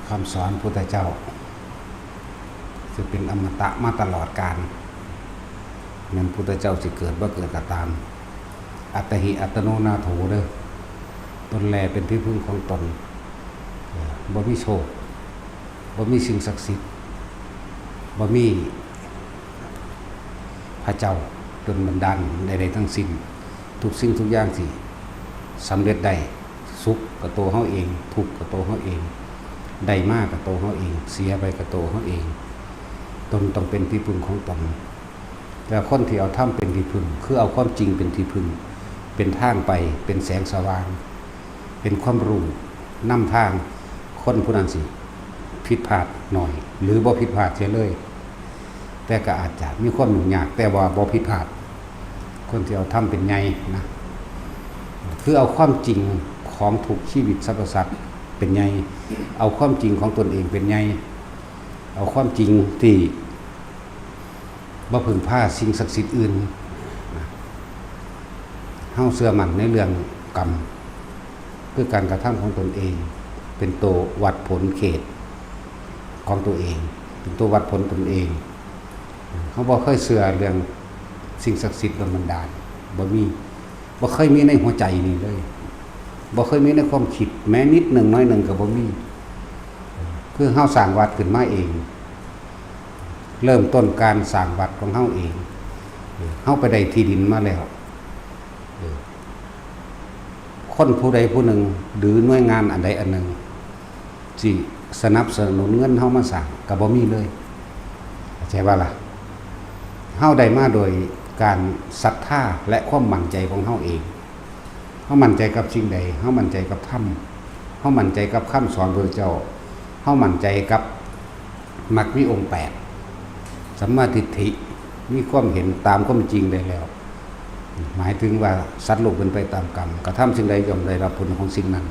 คำสอนพุทธเจ้าจะเป็นอมตะมาตลอดกาลนั้นพุทธเจ้าจะเกิดว่าเกิดก็ตามอัตหิอัตโนนาโถเด้อตนแลเป็นที่พึ่งของตนบ่มีโชคบ่มีสิ่งศักดิ์สิทธิ์บ่มีพระเจ้าดลบันดาลใดๆทั้งสิ้นทุกสิ่งทุกอย่างสิสำเร็จได้สุขกับตัวเฮาเองทุกข์กับตัวเฮาเองได้มากกับตัวเฮาเองเสียไปกับตัวเฮาเองตนต้องเป็นที่พึ่งของตนแต่คนที่เอาธรรมเป็นที่พึ่งคือเอาความจริงเป็นที่พึ่งเป็นทางไปเป็นแสงสว่างเป็นความรู้นำทางคนผู้นั้นสิผิดพลาดหน่อยหรือบ่ผิดพลาดเสียเลยแต่ก็อาจจะมีความยุ่งยากแต่ว่าบ่ผิดพลาดคนที่เอาธรรมเป็นไงนะคือเอาความจริงของทุกชีวิตสรรพสัตว์เป็นไงเอาความจริงของตนเองเป็นไงเอาความจริงที่บ่พึ่งพาสิ่งศักดิ์สิทธิ์อื่นเฮาเชื่อมั่นในเรื่องกรรมคือการกระทำของตนเองเป็นตัววัดผลเขตของตัวเองเป็นตัววัดผลตนเองเขาบ่เคยเชื่อเรื่องสิ่งศักดิ์สิทธิ์บันดาลบ่เคยมีในหัวใจนี่เลยบ่เคยมีในความคิดแม้นิดหนึ่งน้อยหนึ่งก็บ่มีคือเฮาสร้างวัดขึ้นมาเองเริ่มต้นการสร้างวัดของเฮาเองเฮาไปได้ที่ดินมาแล้วคนผู้ใดผู้หนึ่งหรือหน่วยงานอันใดอันหนึ่งที่สนับสนุนเงินเฮามาสร้างก็บ่มีเลยเข้าใจว่าล่ะเฮาได้มาโดยการศรัทธาและความมั่นใจของเฮาเองเฮามั่นใจกับสิ่งใดเฮามั่นใจกับธรรมเฮามั่นใจกับคำสอนพระเจ้าเฮามั่นใจกับมรรคมีองค์8สัมมาทิฏฐิมีความเห็นตามความจริงได้แล้วหมายถึงว่าสัตว์โลกเป็นไปตามกรรมกระทำสิ่งใดย่อมได้รับผลของสิ่งนั้น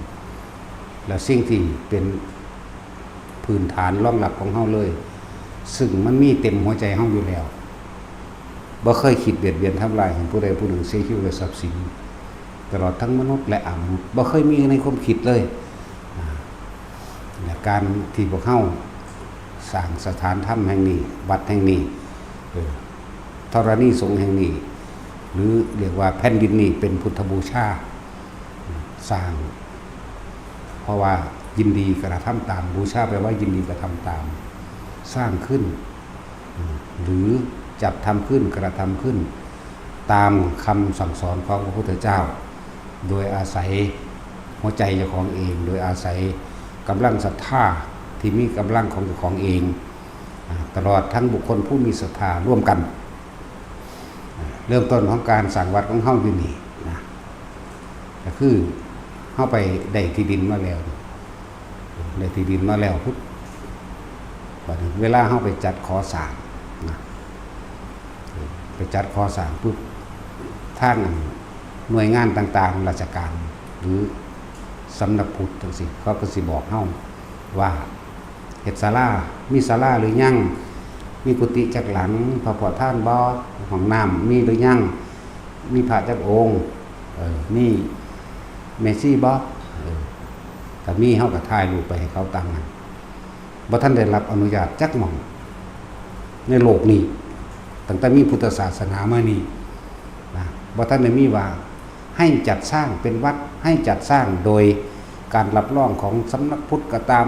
และสิ่งที่เป็นพื้นฐานรองรับของเฮาเลยซึ่งมันมีเต็มหัวใจเฮาอยู่แล้วบ่เคยคิดเบียดเบียนทำลายให้ผู้ใดผู้หนึ่งเสียชีวิตและทรัพย์สินตลอดทั้งมนุษย์และอมนุษย์บ่เคยมีในความคิดเลยการที่พวกเฮาสร้างสถานธรรมแห่งนี้วัดแห่งนี้ธรณีสงฆ์แห่งนี้หรือเรียกว่าแผ่นดินนี้เป็นพุทธบูชาสร้างเพราะว่ายินดีกระทำตามบูชาแปลว่ายินดีกระทำตามสร้างขึ้นหรือจัดทำขึ้นกระทำขึ้นตามคำสั่งสอนของพระพุทธเจ้าโดยอาศัยหัวใจเจ้าของเองโดยอาศัยกำลังศรัทธาที่มีกำลังของเจ้าของเองตลอดทั้งบุคคลผู้มีศรัทธาร่วมกันเริ่มต้นของการสร้างวัดของเฮาอยู่นี่นะก็คือเฮาไปได้ที่ดินมาแล้วได้ที่ดินมาแล้วปุ๊บเวลาเฮาไปจัดขอสร้างนะไปจัดขอสร้างปุ๊บทางหน่วยงานต่างๆราชการหรือสำนักพุทธจังซี่เขาก็สิบอกเฮาว่าเฮ็ดศาลามีศาลาหรือยังมีกุฏิจักหลังพระประธานบ่ห้องน้ำมีหรือยังมีพระจักองค์มีเมสซี่บ่ถ้ามีเฮาก็ถ่ายรูปไปให้เขาตามนั้นบ่ทันได้รับอนุญาตจักหม่องในโลกนี้ตั้งแต่มีพุทธศาสนามานี่นะบ่ทันได้มีว่าให้จัดสร้างเป็นวัดให้จัดสร้างโดยการรับรองของสำนักพุทธก็ตาม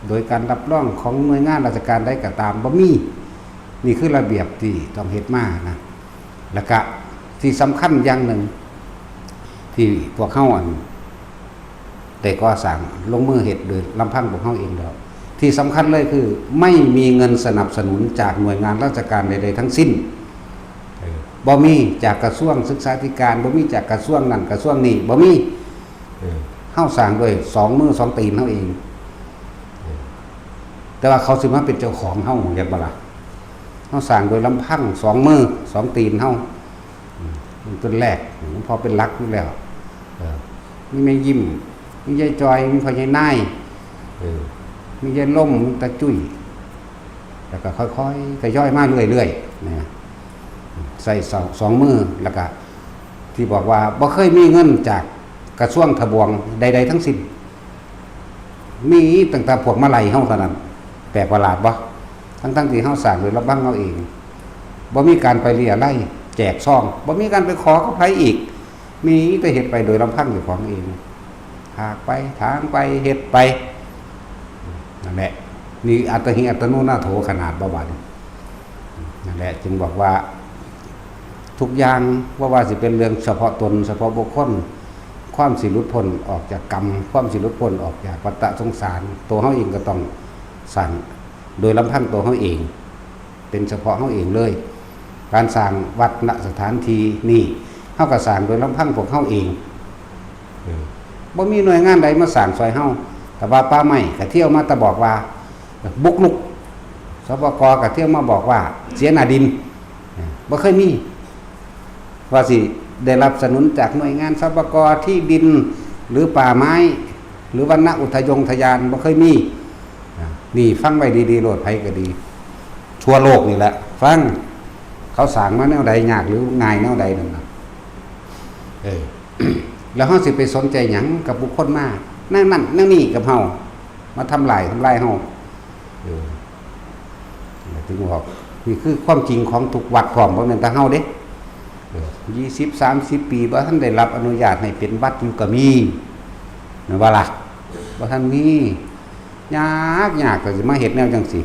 โดยการรับรองของหน่วยงานราชการใดก็ตามบ่มีนี่คือระเบียบที่ต้องเฮ็ดมานะแล้วก็ที่สำคัญอย่างหนึ่งที่พวกเฮาได้ก่อสร้างลงมือเฮ็ดโดยลำพังพวกเฮาเองแล้วที่สำคัญเลยคือไม่มีเงินสนับสนุนจากหน่วยงานราชการใดๆทั้งสิ้นบ่มีจากกระทรวงศึกษาธิการบ่มีจากกระทรวงนั้นกระทรวงนี้บ่มีเฮาสร้างด้วย2มือ2ตีนเฮาเองแต่ว่าเขาสิมาเป็นเจ้าของเฮาอย่างบ่ล่ะเฮาสร้างโดยลำพัง2มือ2ตีนเฮาต้นแรกพอเป็นหลักอยู่แล้วมีแม่ยิ้มมียายจอยมีพ่อยายนายมียายล่มมีตาจุ้ยแล้วก็ค่อยๆทยอยมาเรื่อยๆนะใส่2มือแล้วก็ที่บอกว่าบ่เคยมีเงินจากกระทรวงทบวงใดๆทั้งสิ้น มีตั้งแต่พวกมาลัยเฮาเท่านั้นแปลกประหลาดบ่ทั้งที่เฮาสร้างโดยรับบังเอาเองบ่มีการไปเรียไล่แจกซองบ่มีการไปขอกับไผอีกมีแต่เฮ็ดไปโดยลำพังเจ้าของเองหากไปทางไปเฮ็ดไปนั่นแหละนี่อัตหิอัตโนนาโถขนาดบ่บาดนั่นแหละจึงบอกว่าทุกอย่างว่าสิเป็นเรื่องเฉพาะตนเฉพาะบุคคลความสิหลุดพ้นออกจากกรรมความสิหลุดพ้นออกจากวัฏสงสารตัวเฮาเองก็ต้องสั่งโดยลำพังตัวเฮาเองเป็นเฉพาะเฮาเองเลยการสร้างวัดณสถานที่นี่เฮาก็สร้างโดยลำพังพวกเฮาเองบ่มีหน่วยงานใดมาสร้างซอยเฮาแต่ว่าป่าไม้ก็เที่ยวมาแต่บอกว่าบุกรุกสปก.ก็เที่ยวมาบอกว่าเสียหน้าดินบ่เคยมีว่าสิได้รับสนับสนุนจากหน่วยงานสปก.ที่ดินหรือป่าไม้หรือวรรณอุทยทยานบ่เคยมีนี่ฟังไว้ดีๆโลดไผก็ดีทั่วโลกนี่แหละฟังเขาสร้างมาแนวใดยากหรือง่ายแนวใดนั่นน่ะแล้วเฮาสิไปสนใจหยังกับบุคคลมานั่นนี่กับเฮามาทำลายเฮาถึงบอกนี่คือความจริงของทุกวัดพร้อมบ่แม่นแต่เฮาเด้20-30 ปีบ่ทันได้รับอนุญาตให้เป็นวัดอยู่ก็มีแม่นบ่ล่ะบ่ทันมียากก็สิมาเฮ็ดแนวจังซี่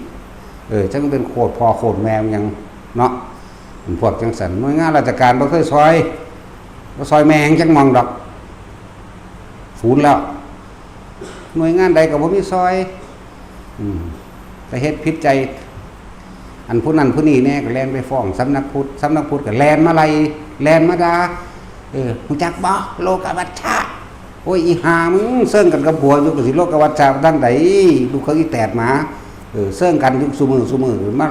จังเป็นโคตรพ่อโคตรแม่หยังเนาะพวกจังซั่นหน่วยงานราชการบ่เคยซอยบ่ซอยแม่งจังมองดอกศูนย์แล้วหน่วยงานใดก็บ่มีซอยแต่เฮ็ดผิดใจอันผู้นั้นผู้นี้แน่ก็แล่นไปฟ้องสำนักพุทธก็แล่นมาไล่แล่นมาด่ารู้จักบ่โลกวัชชะโอ้ยอีห่ามึงเซิ่งกันกับผัวอยู่ก็สิโลกวัชชะดังใดลูกเขาอีแตดหมาเซิ่งกันอยู่ซุมื้อมา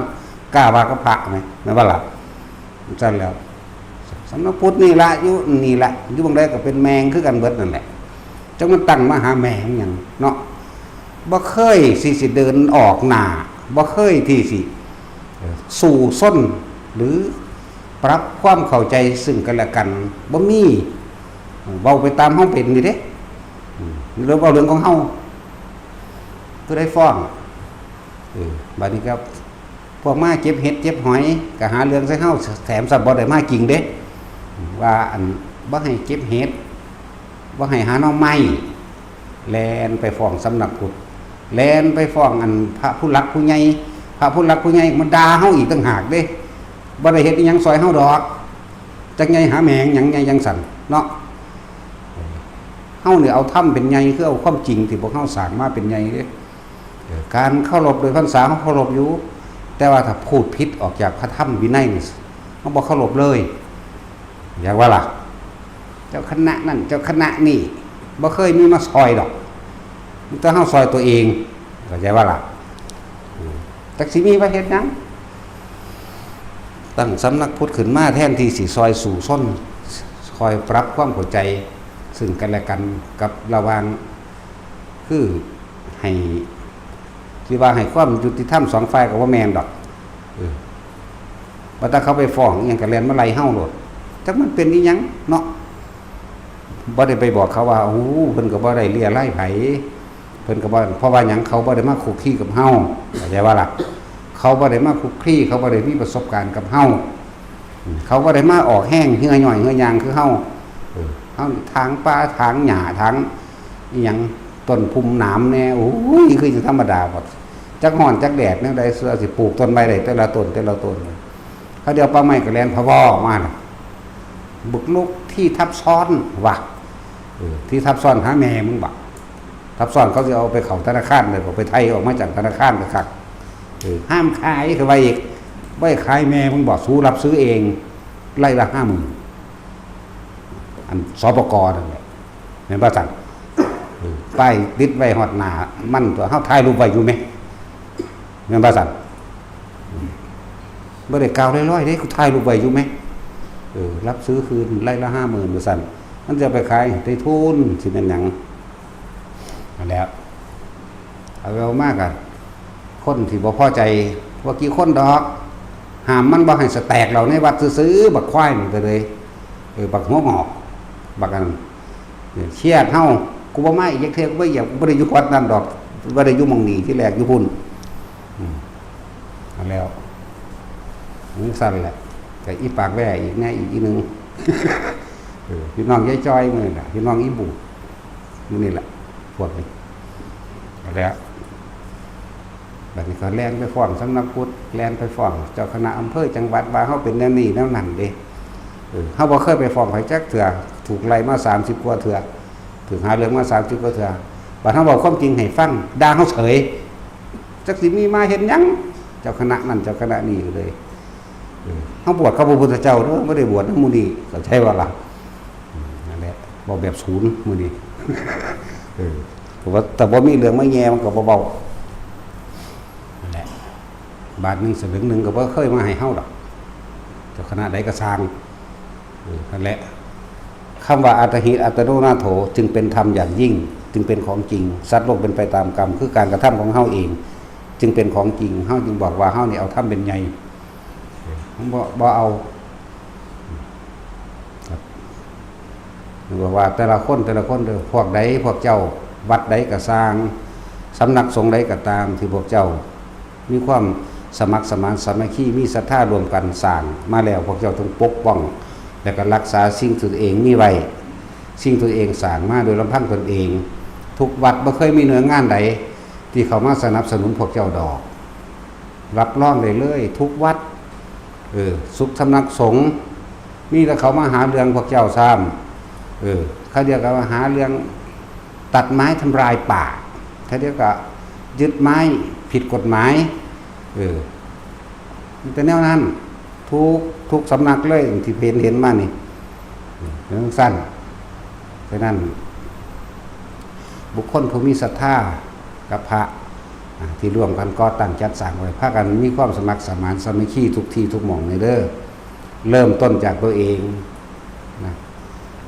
กล้าว่ากับพระมั้ยแม่นบ่ล่ะซั่นแล้วสำนักพุทธนี่ล่ะอยู่บางใดก็เป็นแมงคือกันเบิดนั่นแหละจังมันตั้งมาหาแมงหยังเนาะบ่เคยสิเดินออกหน้าบ่เคยที่สิสู่ส้นหรือปรับความเข้าใจซึ่งกันและกันบ่มีเว้าไปตามเฮาเป็นนี่เด้หรือเว้าเรื่องของเฮาผู้ใดฟ้องบัดนี้ครับพวกมาเก็บเห็ดเก็บหอยก็หาเรื่องใส่เฮาแถมสับบ่ได้มาจริงเด้ว่าอันบ่ให้เก็บเห็ดบ่ให้หาหน่อไม้แล่นไปฟ้องสำนักพุทธแล่นไปฟ้องอันพระผู้หลักผู้ใหญ่มันด่าเฮาอีกต่างหากเด้บ่ได้เฮ็ดอีหยังซอยเฮาดอกจักใหญ่หาแหมงหยังใหญ่จังสั่นเนาะเฮานี่เอาธรรมเป็นใหญ่คือเอาความจริงที่พวกเฮาสร้างมาเป็นใหญ่เด้การเคารพโดยพรรษาเฮาเคารพอยู่แต่ว่าถ้าพูดผิดออกจากพระธรรมวินัยนี่เฮาบ่เคารพเลยอยากว่าล่ะเจ้าคณะนั่นเจ้าคณะนี่บ่เคยมีมาซอยดอกแต่เฮาซอยตัวเองเข้าใจว่าล่ะจักสิมีว่าเฮ็ดหยังตั้งสำนักพุทธขึ้นมาแทนที่สิซอยสู่ส้นคอยปรับความเข้าใจซึ่งกันและกันกับระหว่างคือให้ที่ว่าให้ความยุติธรรมสองฝ่ายก็บ่แม่นดอกว่าถ้าเขาไปฟ้องอิหยังก็แล่นมาไล่เฮาโลดจักมันเป็นอีหยังเนาะบ่ได้ไปบอกเขาว่าโอ้เพิ่นก็บ่ได้เลียไล่ไผเพิ่นก็บ่เพราะว่าหยังเขาบ่ได้มาคุกคีกับเฮาเข้าใจว่าล่ะเขาบ่ได้มาคุกคีเขาบ่ได้มีประสบการณ์กับเฮาเขาบ่ได้มาออกแห้งเหื่อย่อยเหื่อยางคือเฮาเฮาทางป่าทางหญ้าทางอีหยังต้นพุ่มหนามแน่โอ้ยคือจังธรรมดาบ่จักร้อนจักแดดแนวใดสิปลูกต้นไม้ได้แต่ละต้นเขาเดียวป่าไม้ก็แล่นพะวอมาบุกลุกที่ทับซ้อนว่ะที่ทับซ้อนหาแม่มึงบ่ทับซ้อนเขาจะเอาไปเข้าธนาคารเลยบอกไปไทยออกมาจากธนาคารก็คักห้ามขายคือว่าอีกบ่ขายแม่มึงบอกสู้รับซื้อเองไล่ละ 50,000อันสปก.นั่นแหละแม่นบ่สั่งป้ายติดไว้ฮอดหน้ามันตัวเฮาถ่ายรูปไว้อยู่มั้ยแม่นบ่สั่งบ่ได้กล่าวลอยๆเด้กูถ่ายรูปไว้อยู่มั้ยรับซื้อคืนไล่ละ 50,000ว่าซั่นมันจะไปขายได้ทุนสิเป็นหยังนั่นแหละเอามากอ่ะคนที่บ่พอใจว่ากี่คนดอกห้ามมันบ่ให้สแตกเราในวัดซื้อบักควายนี่ก็เลยบักหัวงอกบักอันเชียดเฮากูบ่มาอีกจักเทื่อกูบ่อยากบ่ได้อยู่วัดนั้นดอกไป ว่าได้อยู่หม่องนี้ที่แรกอยู่พุ่นเอาแล้วนี่สั่นแหละแต่อีปากแว่อีกแน่อีกนึงพี่น้องยายจ้อยมื้อน่ะพี่น้องอีบุนี่แหละพวกนี้เอาแล้วบัดนี้ก็แล่นไปฟ้องสำนักพุทธแล่นไปฟ้องเจ้าคณะอำเภอจังหวัดว่าเฮาเป็นแนวนี้แนวนั้นเด้เฮาบ่เคยไปฟ้องไผจักเทื่อถูกไล่มา30กว่าเทื่อถูกหาเรื่องมา30กว่าเทื่อบัดเฮาบอกความจริงให้ฟังด่าเฮาเฉยจักสิมีมาเฮ็ดหยังเจ้าคณะนั้นเจ้าคณะนี้อยู่เลยเฮาบวชกับพระพุทธเจ้าเด้อบ่ได้บวชนำหมู่นี้เข้าใจว่าล่ะนั่นแหละบ่แบบศูนย์มื้อนี้แต่บ่มีเรื่องมาแย่มันก็บ่เบานั่นแหละบาทนึงสลึงนึงก็บ่เคยมาให้เฮาดอกเจ้าคณะใดก็สร้างนั่นแหละคำว่าอัตถิอัตโนนาโถจึงเป็นธรรมอย่างยิ่งจึงเป็นของจริงสัตว์โลกเป็นไปตามกรรมคือการกระทำของเฮาเองจึงเป็นของจริงเฮาจึงบอกว่าเฮานี่เอาธรรมเป็นใหญ่บ่เอาบอกว่าแต่ละคนเด้อพวกใดพวกเจ้าวัดใดก็สร้างสำนักสงฆ์ใดก็ตามที่พวกเจ้ามีความสมัครสมานสามัคคีมีศรัทธารวมกันสร้างมาแล้วพวกเจ้าต้องปกป้องและก็รักษาสิ่งที่ตัวเองมีไว้สิ่งตัวเองสร้างมาโดยลำพังตนเองทุกวัดบ่เคยมีหน่วยงานใดที่เขามาสนับสนุนพวกเจ้าดอกรับรองได้เลยทุกวัดสุขสำนักสงฆ์มีแต่เขามาหาเรื่องพวกเจ้าซ้ำเขาเรียกว่าหาเรื่องตัดไม้ทำลายป่าเขาเรียกว่ายึดไม้ผิดกฎหมายมันเป็นแนวนั้นทุกสำนักเลยที่เห็นมานี่เรื่องสั้นเพราะนั้นบุคคลผู้มีศรัทธากับพระที่ร่วมกันก่อตั้งจัดสร้างไว้พากันมีความสมัครสมานสามัคคีทุกที่ทุกหม่องในเด้อเริ่มต้นจากตัวเองนะ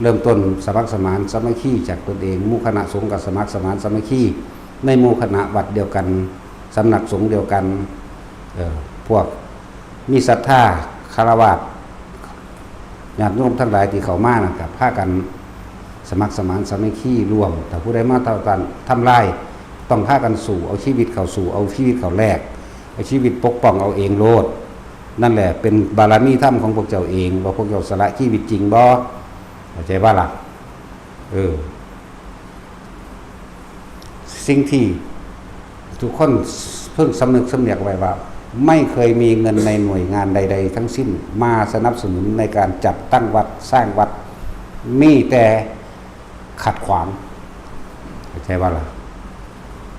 เริ่มต้นสมัครสมานสามัคคีจากตนเองหมู่คณะสงฆ์กับสมัครสมานสามัคคีในหมู่คณะวัดเดียวกันสำนักสงฆ์เดียวกันพวกมีศรัทธาคารวะญาติโยมทั้งหลายที่เข้ามานะครับพากันสมัครสมานสามัคคีร่วมแต่ผู้ใดมาทำลายต้องพากันสู่เอาชีวิตเข้าสู่เอาชีวิตเข้าแลกเอาชีวิตปกป้องเอาเองโลดนั่นแหละเป็นบารมีธรรมของพวกเจ้าเองว่าพวกเจ้าสละชีวิตจริงบ่เข้าใจว่าล่ะสิ่งที่ทุกคนเพิ่งสำนึกสำเนียกไว้ว่าไม่เคยมีเงินในหน่วยงานใดๆทั้งสิ้นมาสนับสนุนในการจัดตั้งวัดสร้างวัดมีแต่ขัดขวางเข้าใจว่าล่ะ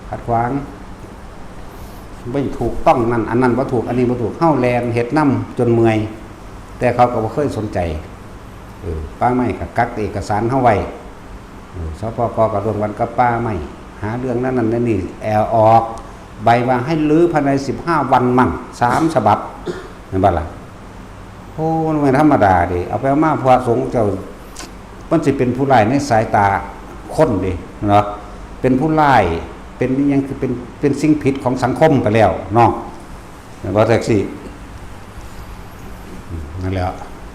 ขัดขวางไม่ถูกต้องนั่นอันนั้นบ่ถูกอันนี้บ่ถูกเฮาแลนเฮ็ดน้ำจนเมื่อยแต่เขาก็บ่เคยสนใจป้าไม้ก็กักเอกสารเฮาไว้สปกก็รวมกันกับป้าไม้หาเรื่องนั้นนี่แอลออกใบมาให้ลื้อภายใน15วันมั่ง3ฉบับนั่นบ่ล่ะโอ้มันไม่ธรรมดาเด้เอาไปมาพระสงฆ์เจ้ามันสิเป็นผู้ร้ายในสายตาคนเด้เนาะเป็นผู้ร้ายเป็นยังคือเป็นสิ่งผิดของสังคมไปแล้วเนาะบ่แท็กซี่นั่นแหละ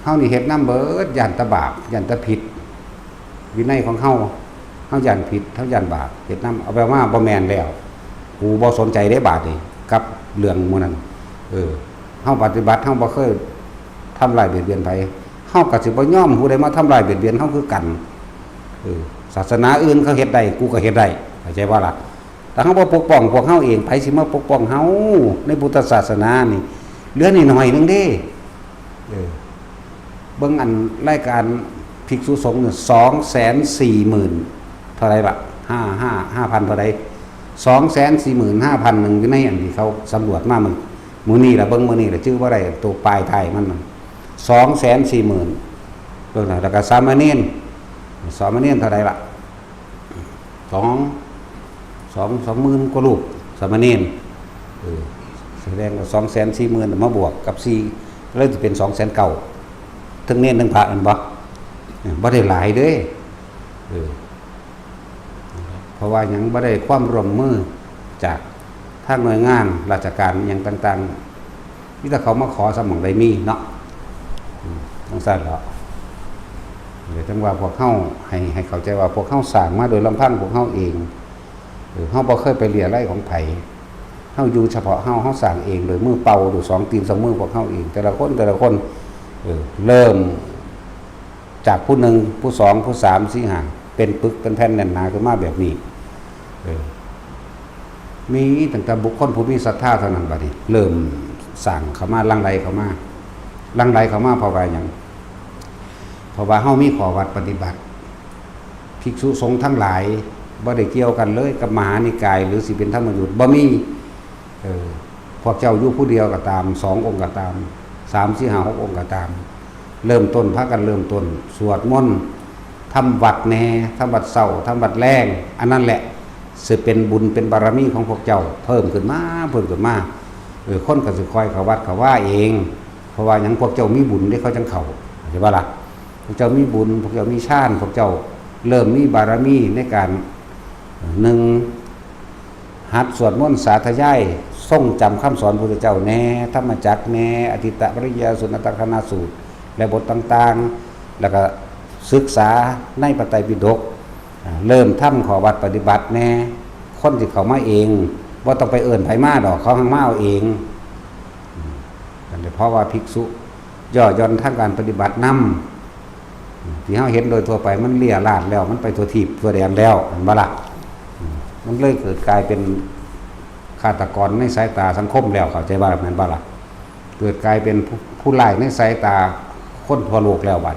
เฮานี่เฮ็ดน้ำเบิดย่านตะบาปย่านตะผิดวินัยของเฮาย่านผิดเฮาย่านบาปเฮ็ดน้ำเอาไปมาบ่แม่นแล้วกูบ่สนใจได้บาปนี่กับเรื่องหมู่นั้นเฮาปฏิบัติเฮาบ่เคยทำลายเบียดเบียนไผเฮาก็สิบ่ยอมผู้ใดมาทำลายเบียดเบียนเฮาคือกันศาสนาอื่นเขาเฮ็ดได้กูก็เฮ็ดได้เข้าใจว่าล่ะแต่เฮาบ่ปกป้องพวกเฮาเองไผสิมาปกป้องเฮาในพุทธศาสนานี่เหลือนิดหน่อยนึงเด้เบิ่งอันรายการภิกษุสงฆ์เนี่ย240,000เท่าไหร่ล่ะ5,000เท่าใด245,000นึงอยู่ในอันที่เขาสำรวจมามื้อนี้ล่ะเบิ่งมื้อนี้ล่ะชื่อบ่ได้ตัวปลายท้ายมัน240,000เบิ่งแล้วก็สามเณรเท่าใดล่ะ20,000กว่าลูกสามเณรแสดงว่า240,000มาบวกกับ4เลยสิเป็น290,000ทั้งเณรทั้งพระอันบ่ได้หลายเด้เพราะว่ายังบ่ได้ความร่วมมือจากทางหน่วยงานราชการอย่างต่างๆนี่ถ้าเขามาขอสมองได้มีเนาะต้องสั่นแล้วเดี๋ยวจังว่าพวกเฮาให้เข้าใจว่าพวกเฮาสร้างมาโดยลำพังพวกเฮาเอง เฮาบ่เคยไปเลียไร่ของไผเฮาอยู่เฉพาะเฮาสร้างเองโดยมือเป่าโดย2 ตีน 2 มือพวกเฮาเองแต่ละคนเริ่มจากผู้หนึ่งผู้2ผู้3 4 5เป็นปึกเป็นแผ่นแน่นหนาขึ้นมาแบบนี้มีตั้งแต่บุคคลผู้มีศรัทธาเท่านั้นบัดนี้เริ่มสร้างเข้ามาลังไหลเข้ามาเพราะว่าหยังเพราะว่าเฮามีข้อวัดปฏิบัติภิกษุสงฆ์ทั้งหลายบ่ได้เกี่ยวกันเลยกับมหานิกายหรือสิเป็นธรรมยุทธ์บ่มีพวกเจ้าอยู่ผู้เดียวก็ตาม2 องค์ก็ตาม3 4 5 6 องค์ก็ตามเริ่มต้นพากันเริ่มต้นสวดมนต์ทำวัดแน่ทำวัดเช้าทำวัดแลงอันนั้นแหละสิเป็นบุญเป็นบารมีของพวกเจ้าเพิ่มขึ้นมาคนก็สิคอยเข้าวัดเข้าว่าเองเพราะว่าหยังพวกเจ้ามีบุญได้เขาจังเข้าเห็นบ่ล่ะพวกเจ้ามีบุญพวกเจ้ามีฌานพวกเจ้าเริ่มมีบารมีในการ1หัดสวดมนต์สาธยายทรงจำคำสอนพระพุทธเจ้าแน่ธรรมจักรแน่อธิตตปริยสุนตคณสูตรและบทต่างๆแล้วก็ศึกษาในพระไตรปิฎกเริ่มทำขอวัดปฏิบัติแน่คนที่เขามาเองว่าต้องไปเอิ้นไผมาดอกเขาหังมาเอาเองเพราะว่าภิกษุย่อหย่อนทางการปฏิบัตินำที่เฮาเห็นโดยทั่วไปมันเลี่ยลาดแล้วมันไปทั่วทิพย์ทั่วแดนแล้วเห็นบ่ล่ะมันเลยเกิดกลายเป็นฆาตกรในสายตาสังคมแล้วเข้าใจบ่ล่ะแม่นบ่ล่ะเกิดกลายเป็นผู้ร้ายในสายตาคนทั่วโลกแล้วบัด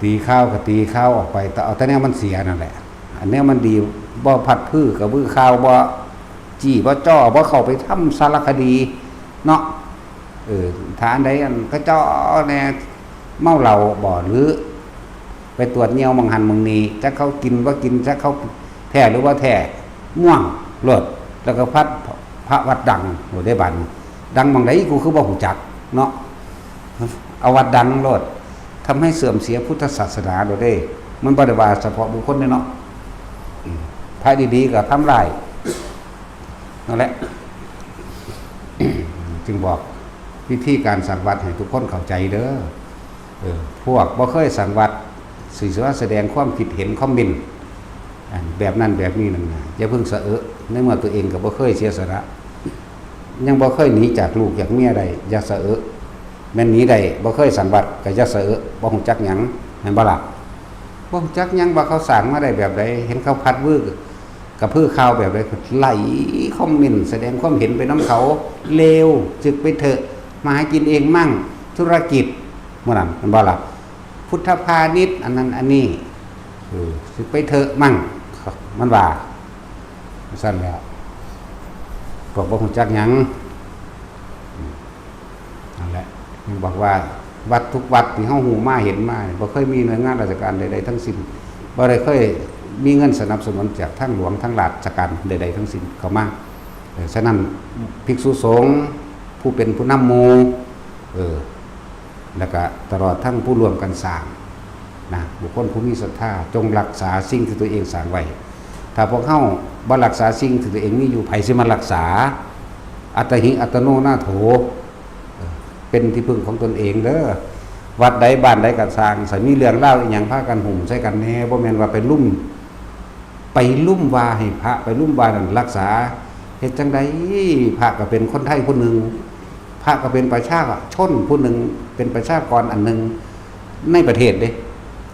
ตีข้าวก็ตีข้าวออกไปแต่เอาแต่แนวมันเสียนั่นแหละอันนี้มันดีบ่พัดพืชกับบื้อข้าวบ่จี้บ่จ้อบ่เข้าไปทำสารคดีเนาะฐานใดอันก็จ้อแน่เมาเหล้าบ่หรือไปตรวจเหี่ยวมังหันมังนีจักเขากินบ่กินจักเขาแท้หรือว่าแท้ม่วงเลิศแล้วก็พัดพระวัดดังโหได้บัดดังบางใดกูคือบ่ฮู้จักเนาะเอาวัดดังโลดทำให้เสื่อมเสียพุทธศาสนาโดยได้มันบ่ได้ว่าเฉพาะบุคคลเนาะพระดีๆก็ทำลายนั่นแหละ จึงบอกวิธีการสังวัดให้ทุกคนเข้าใจเด้อพวกบ่เคยสังวัดสิว่าแสดงความคิดเห็นคอมเมนต์แบบนั้นแบบนี้นั่นอย่าเพิ่งสะในเมื่อตัวเองก็บ่เคยเสียสละยังบ่เคยหนีจากลูกจากเมียได้อย่าสะแม่นหนีได้บ่เคยสังวัดก็อย่าสะบ่ฮู้จักหยังแม่นบ่ล่ะบ่ฮู้จักหยังว่าเขาสร้างมาได้แบบใดเห็นเขาพัดวื้อกับพืชข่าวแบบใดไหลคอมเมนต์แสดงความเห็นไปน้ำเขาเลวจึกไปเถอะมาหากินเองมั่งธุรกิจเมื่อนั้นมันบ่ล่ะพุทธพาณิชย์อันนั้นอันนี้จึกไปเถอะมั่งมันว่าสั้นแล้วบอกว่าหุ่นจักหยังนั่นแหละมันบอกว่าวัดทุกวัดที่เฮาหูมาเห็นมาบ่เคยมีหน่วยงานราชการใดๆทั้งสิ้นบ่ได้เคยมีเงินสนับสนุนจากทั้งหลวงทั้งราชการใดๆทั้งสิ้นเข้ามาฉะนั้นภิกษุสงฆ์ผู้เป็นผู้นำหมู่แล้วก็ตลอดทั้งผู้ร่วมกันสร้างนะบุคคลผู้มีศรัทธาจงรักษาสิ่งที่ตัวเองสร้างไว้ถ้าพวกเฮาบ่รักษาสิ่งที่ตัวเองมีอยู่ไผสิมารักษาอัตหิอัตโนนาโถเป็นที่พึ่งของตนเองเด้อวัดใดบ้านใดก็สร้างสิมีเรื่องเล่าอีหยังพากันหุ่มใส่กันแน่บ่แม่นว่าไปลุ่มว่าให้พระไปลุ่มว่านั่นรักษาเฮ็ดจังได๋พระก็เป็นคนไทยผู้นึงพระก็เป็นประชาชนผู้นึงเป็นประชากรอันนึงในประเทศเด้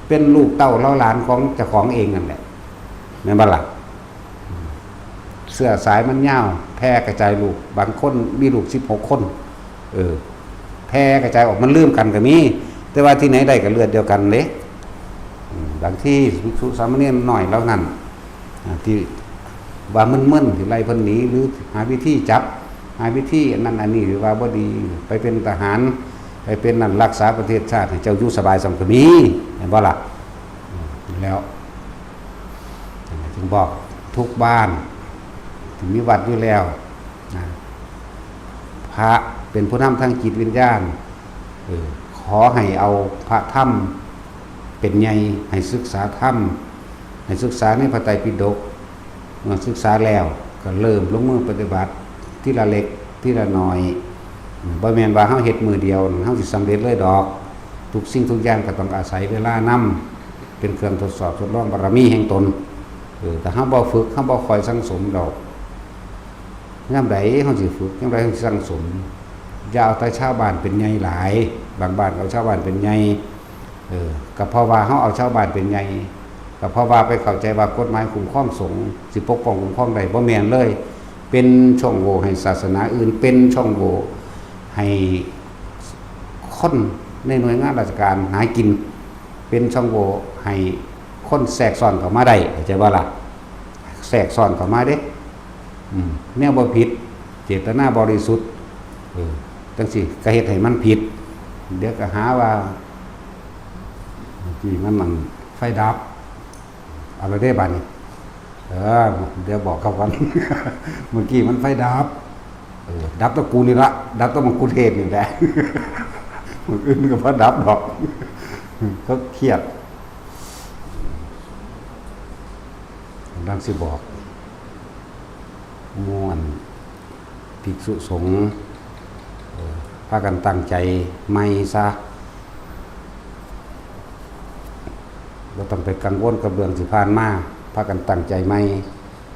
เป็นลูกเต้าเล่าหลานของเจ้าของเองนั่นแหละแม่นบ่ล่ะเสื้อสายมันยาวแพร่กระจายลูกบางคนมีลูก16คนแพร่กระจายออกมันลืมกันก็มีแต่ว่าที่ไหนได้ก็เลือดเดียวกันเด้บางที่ภิกษุสามเณรน้อยแล้วนั่นที่ว่ามึนๆที่ไล่เพิ่นหนีหรือหาวิธีจับหาวิธีอันนั้นอันนี้หรือว่าบ่ดีไปเป็นทหารไปเป็นนั่นรักษาประเทศชาติให้เจ้าอยู่สบายสำก็มีเห็นบ่ล่ะแล้วจึงบอกทุกบ้านที่มีวัดอยู่แล้วพระเป็นผู้นำทางจิตวิญญาณขอให้เอาพระธรรมเป็นใหญ่ให้ศึกษาธรรมให้ศึกษาในพระไตรปิฎกเมื่อศึกษาแล้วก็เริ่มลงมือปฏิบัติทีละเล็กทีละน้อยบ่แม่นว่าเฮาเฮ็ดมือเดียวเฮาสิสำเร็จเลยดอกทุกสิ่งทุกอย่างก็ต้องอาศัยเวลานำเป็นเครื่องทดสอบทดลองบารมีแห่งตน แต่เฮาบ่ฝึกเฮาบ่คอยสังสมดอกยามใดเฮาสิฝึกยามใดเฮาสิสังสมอย่าเอาแต่ชาวบ้านเป็นใหญ่หลายบางบ้านเอาชาวบ้านเป็นใหญ่ก็เพราะว่าเฮาเอาชาวบ้านเป็นใหญ่ก็เพราะว่าไปเข้าใจว่ากฎหมายคุ้มครองสงฆ์สิปกป้องคุ้มครองได้บ่แม่นเลยเป็นช่องโหว่ให้ศาสนาอื่นเป็นช่องโหว่ให้คนในหน่วยงานราชการหากินเป็นช่องโหว่ให้คนแทรกซ้อนเข้ามาได้เข้าใจบ่ล่ะแทรกซ้อนเข้ามาเด้แนวบ่ผิดเจตนาบริสุทธิ์จังซี่ก็เฮ็ดให้มันผิดเดี๋ยวก็หาว่าที่มันไฟดับเอาละได้บัดนี้เดี๋ยวบอกกับกันเมื่อกี้มันไฟดับดับตะกูนี่ละดับตะมังคุเทศนี่แหละมันอื่นก็บ่ดับดอกก็เครียดดังสิบอกม่วนภิกษุสงฆ์พากันตั้งใจไม่ซะบ่ต้องไปกังวลกับเรื่องสิผ่านมาพากันตั้งใจไม่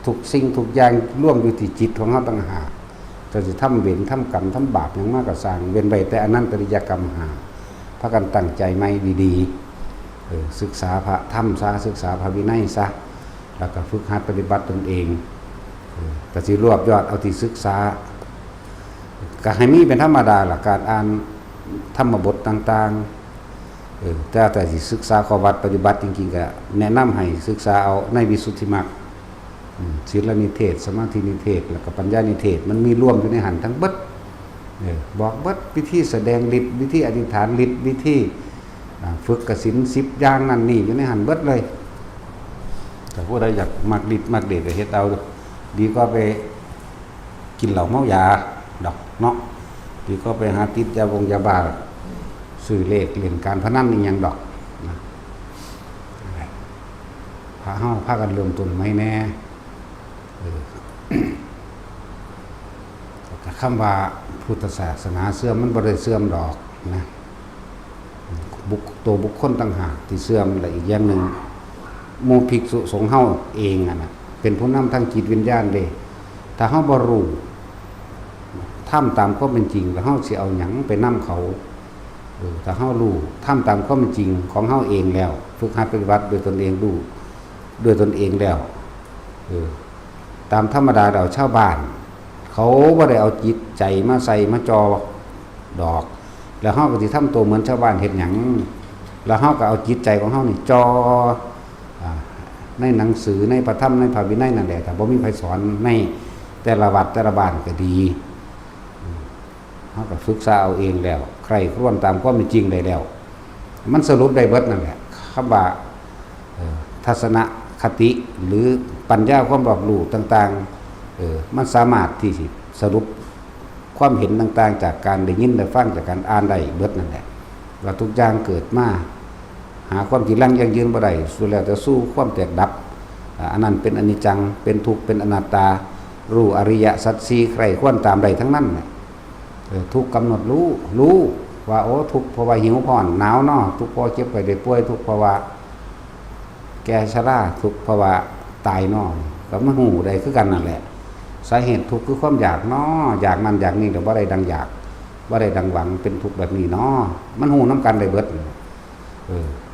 ทุกสิ่งทุกอย่างร่วมอยู่ที่จิตของเฮาต่างหากจะสิทำเวรทำกรรมทำบาปหยังมากก็สร้างเว้นไว้แต่อนันตริยกรรมหาพากันตั้งใจไม่ดีๆศึกษาพระธรรมซะศึกษาพระวินัยซะแล้วก็ฝึกหัดปฏิบัติตนเองก็สิรวบยอดเอาที่ศึกษาก็ให้มีเป็นธรรมดาล่ะการอ่านธรรมบทต่างๆแต่สิศึกษาข้อวัดปฏิบัติจริงๆก็แนะนำให้ศึกษาเอาในวิสุทธิมรรคศีลนิเทศสมาธินิเทศแล้วก็ปัญญานิเทศมันมีรวมอยู่ในหันทั้งเบิดบอกเบิดวิธีแสดงฤทธิ์วิธีอธิษฐานฤทธิ์วิธีฝึกกสิน10อย่างนั่นนี่อยู่ในหันเบิดเลยแต่ผู้ใดอยากมักฤทธิ์มักเดชก็เฮ็ดเอาดีก็ไปกินเหล้าเมายาดอกเนาะดีก็ไปหาติดยาบ้าซื้อเลขเล่นการพนันนี่ยังดอกนะพาเฮาพากันเริ่มต้นไม่แน่แต่คำว่าพุทธศาสนาเสื่อมมันบ่ได้เสื่อมดอกนะบุคคลต่างหากที่เสื่อมและอีกอย่างหนึ่งหมู่ภิกษุสงฆ์เฮาเองนะเป็นผู้นำทางจิตวิญญาณเด้ถ้าเฮาบ่รู้ทำตามความเป็นจริงแล้วเฮาสิเอาหยังไปนำเขาถ้าเฮารู้ทำตามความเป็นจริงของเฮาเองแล้วฝึกหัดปฏิบัติโดยตนเองรู้ด้วยตนเองแล้วตามธรรมดาเราชาวบ้านเขาบ่ได้เอาจิตใจมาใส่มาจอดอกแล้วเฮาก็สิทำตัวเหมือนชาวบ้านเฮ็ดหยังแล้วเฮาก็เอาจิตใจของเฮานี่จอในหนังสือในพระธรรมในพระวินัยนั่นแหละแต่บ่มีใครสอนในแต่ละวัดแต่ละบ้านก็ดีเฮาก็ศึกษาเอาเองแล้วใครครวญตามความเป็นจริงได้แล้วมันสรุปได้เบิดนั่นแหละคำว่าทัศนคติหรือปัญญาความรอบรู้ต่างๆมันสามารถที่สิสรุปความเห็นต่างๆจากการได้ยินได้ฟังจากการอ่านได้เบิดนั่นแหละว่าทุกอย่างเกิดมาหาความจริงยั่งยืนบ่ได้สุดแล้วแต่สู้ความแตกดับอันนั้นเป็นอนิจจังเป็นทุกข์เป็นอนัตตารู้อริยสัจสี่ใครควรตามใดทั้งนั้นแหละทุกข์กำหนดรู้ว่าโอ้ทุกข์เพราะว่าหิวพรหนาวเนาะทุกข์เพราะเจ็บไข้ได้ป่วยทุกข์เพราะว่าแก่ชราทุกข์เพราะว่าตายเนาะก็มันหูได้คือกันนั่นแหละสาเหตุทุกข์คือความอยากเนาะอยากนั่นอยากนี่แต่บ่ได้ดังอยากบ่ได้ดังหวังเป็นทุกข์แบบนี้เนาะมันหูน้ำกันได้เบิด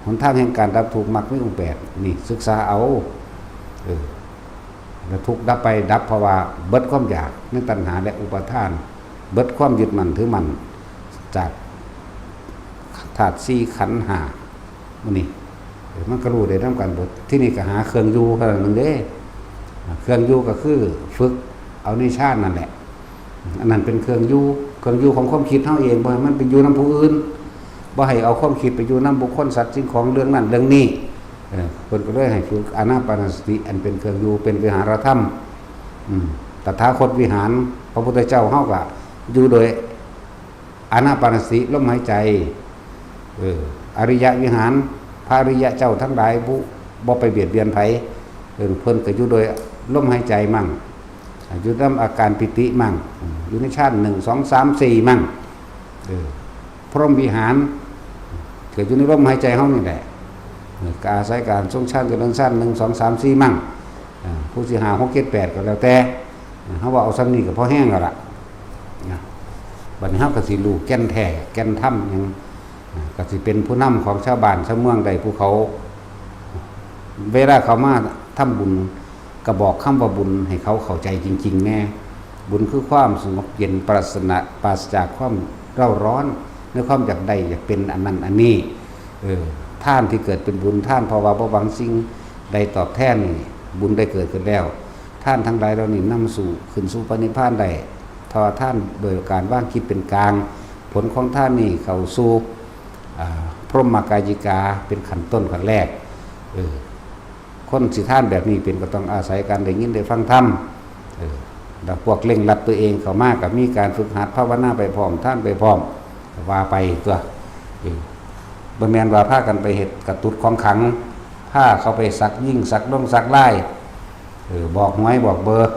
หนทางแห่งการดับทุกข์มรรคมีองค์8นี่ศึกษาเอาแล้วทุกข์ดับไปดับเพราะว่าเบิดความอยากในตัณหาและอุปาทานเบิดความยึดมั่นถือมั่นจากธาตุ4ขันธ์5มื้อนี้มันก็รู้ได้นำกันเบิดที่นี่ก็หาเครื่องอยู่เท่านั้นเด้เครื่องอยู่ก็คือฝึกเอานิชาตินั่นแหละอันนั้นเป็นเครื่องอยู่ของความคิดเฮาเองบ่ให้มันไปอยู่นำผู้อื่นบ่ให้เอาความคิดไปอยู่นำบุคคลสัตว์สิ่งของเรื่องนั้นเรื่องนี้เพิ่นก็เลยให้ฝึกอานาปานสติอันเป็นเครื่องอยู่เป็นวิหารธรรมตถาคตวิหารพระพุทธเจ้าเฮาก็อยู่โดยอานาปานสติลมหายใจอริยวิหารพระอริยเจ้าทั้งหลายผู้บ่ไปเบียดเบียนไผเพิ่นก็อยู่โดยลมหายใจมั่งอยู่นำอาการปิติมั่งอยู่ในชาติ1 2 3 4มั่งพรหมวิหารเกิดอยู่ในลมหายใจเฮานี่แหละก็อาศัยการทรงชาติเจริญชาติ1 2 3 4มั่ง ผู้สิหา6 7 8ก็แล้วแต่เฮาว่าเอาซ้ำนี้ก็พอแห้งแล้วล่ะนะบัดนี้เฮาก็สิรู้แก่นแท้แก่นถ้ำหยังก็สิเป็นผู้นำของชาวบ้านชาวเมืองใดผู้เขาเวลาเขามาทำบุญก็บอกคำว่าบุญให้เขาเข้าใจจริงๆแน่บุญคือความสงบเย็นปราศจากความเร่าร้อนในความอยากได้อยากเป็นอันนั้นอันนี้ท่านที่เกิดเป็นบุญท่านเพราะว่าบ่หวังสิ่งใดตอบแทนนี่บุญได้เกิดขึ้นแล้วท่านทั้งหลายเรานี่นำสู่ขึ้นสู่พระนิพพานได้ทอท่านโดยการว่างคิดเป็นกลางผลของท่านนี่เข้าสู่พรหมกายิกาเป็นขั้นต้นขั้นแรกคนสิท่านแบบนี้เป็นก็ต้องอาศัยการได้ยินได้ฟังธรรมแล้วพวกเร่งรัดตัวเองเข้ามากับมีการฝึกหัดภาวนาไปพร้อมท่านไปพร้อมว่าไปตัวบ่แม่นว่าพากันไปเฮ็ดกระตุ้ดของขังพาเขาไปสักยิ่งสักลงสักไล่บอกหวยบอกเบอร์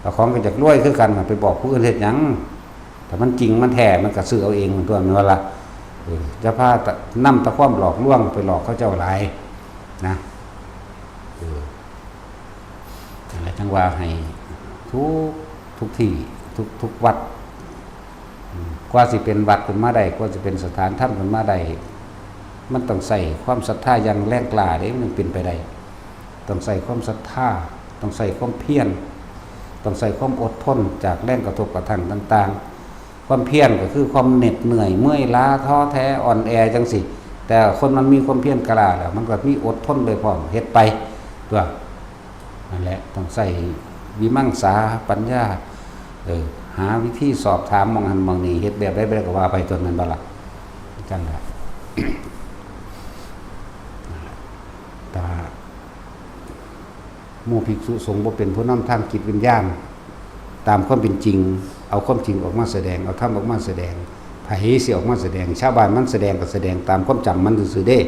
แต่ของก็จะรวยคือกันไปบอกผู้อื่นเฮ็ดหยังแต่มันจริงมันแท้มันก็ซื้อเอาเองมันตัวนั่นล่ะจะพานำตะความหลอกลวงไปหลอกเขาเจ้าหลายนะอะไรจังว่าให้ทุกที่ทุกวัดกว่าสิเป็นวัดเป็นมาได้กว่าสิเป็นสถานธรรมเป็นมาได้มันต้องใส่ความศรัทธาอย่างแรงกล้าเด้มันเป็นไปได้ต้องใส่ความศรัทธาต้องใส่ความเพียรต้องใส่ความอดทนจากแรงกระทบกระทั่งต่างๆความเพียรก็คือความเหน็ดเหนื่อยเมื่อยล้าท้อแท้อ่อนแอจังสิแต่คนมันมีความเพียรกล้าแล้วมันก็มีอดทนไปพร้อมเฮ็ดไปตัวนั่นแหละต้องใส่วิมังสาปัญญาหาวิธีสอบถามมองหันมองนี่เฮ็ดแบบได้แบบก็ว่าไปตัวนั้นบ่ล่ะจังได๋ตาหมู่ภิกษุสงฆ์บ่เป็นผู้นำทางจิตวิญญาณตามความเป็นจริงเอาความจริงออกมาแสดงเอาธรรมออกมาแสดงไผสิออกมาแสดงชาวบ้านมันแสดงก็แสดงตามความจำมันซื่อๆเด้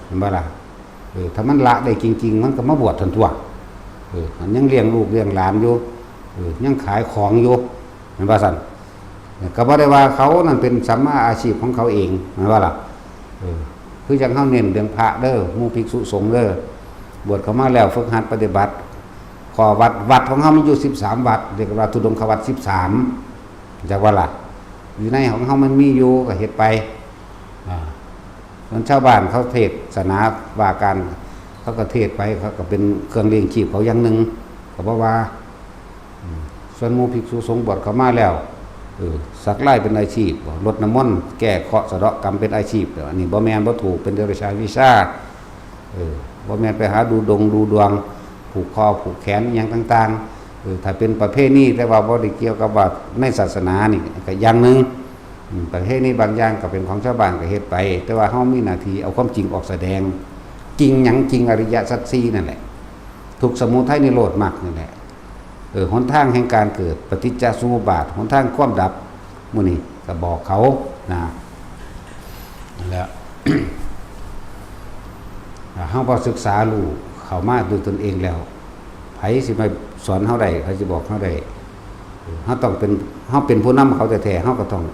เห็นบ่ล่ะถ้ามันละได้จริงๆมันก็มาบวชทันตัวมันยังเลี้ยงลูกเลี้ยงหลานอยู่ยังขายของอยู่เห็นบ่ซั่นก็บ่ได้ว่าเขานั่นเป็นสัมมาอาชีพของเขาเองเห็นบ่ล่ะคือจังเฮาเน้นเรื่องพระเด้อหมู่ภิกษุสงฆ์เด้อบวชเข้ามาแล้วฝึกหัดปฏิบัติขอวัดของเฮามีอยู่13วัดเรียกว่าทุดงควัด13จักว่าล่ะอยู่ในของเฮามันมีอยู่ก็เฮ็ดไปส่วนชาวบ้านเขาเทศนาว่าการเขาก็เทศไปเขาก็เป็นเครื่องเลี้ยงชีพเขาอย่างนึงก็บ่ว่าส่วนหมู่ภิกษุสงฆ์บวชเข้ามาแล้วสักไล่เป็นอาชีพรดน้ำมนต์แก้เคราะห์สะเดาะกรรมเป็นอาชีพอันนี้บ่แม่นบ่ถูกเป็นเดรัจฉานวิชาบ่แม่นไปหาดูดวงผูกคอผูกแขนอย่างต่างๆถ้าเป็นประเภทนี้แต่ว่าบ่ได้เกี่ยวกับว่าในศาสนานี่ก็อย่างนึงประเภทนี้บางอย่างก็เป็นของชาวบ้านก็เฮ็ดไปแต่ว่าเฮามีหน้าที่เอาความจริงออกแสดงจริงหยังจริงอริยสัจสี่นั่นแหละทุกสมุทัยนิโรธมรรคนั่นแหละหนทางแห่งการเกิดปฏิจจสมุปบาทหนทางความดับมื้อนี้ก็บอกเขานะแล้ว เฮาพอศึกษารู้เข้ามาด้วยตนเองแล้วไผสิมาสอนเฮาได้ไผสิบอกเฮาได้เฮาต้องเป็นเฮาเป็นผู้นำเขาแท้ๆเฮาก็ต้อง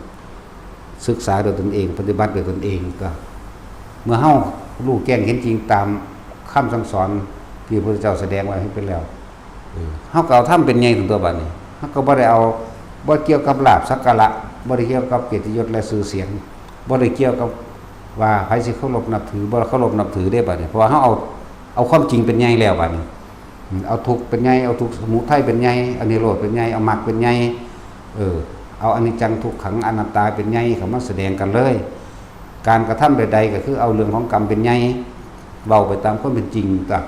ศึกษาด้วยตนเองปฏิบัติด้วยตนเองก็เมื่อเฮารู้แจ้งเห็นจริงตามคำสั่งสอนที่พระพุทธเจ้าแสดงไว้ให้เป็นแล้วเฮาก็เอาทำเป็นใหญ่ถึงตัวบัดนี้เฮาก็บ่ได้เอาบ่เกี่ยวกับลาภสักการะบ่ได้เกี่ยวกับเกียรติยศและชื่อเสียงบ่ได้เกี่ยวกับว่าไผสิเคารพนับถือบ่เคารพนับถือได้บัดนี้เพราะว่าเฮาเอาความจริงเป็นใหญ่แล้วบัดนี้เอาทุกข์เป็นใหญ่เอาทุกข์สมุทัยเป็นใหญ่เอานิโรธเป็นใหญ่เอามรรคเป็นใหญ่เอาอนิจจังทุกขังอนัตตาเป็นใหญ่เข้ามาแสดงกันเลยการกระทำใดๆก็คือเอาเรื่องของกรรมเป็นใหญ่เว้าไปตามความเป็นจริงต่าง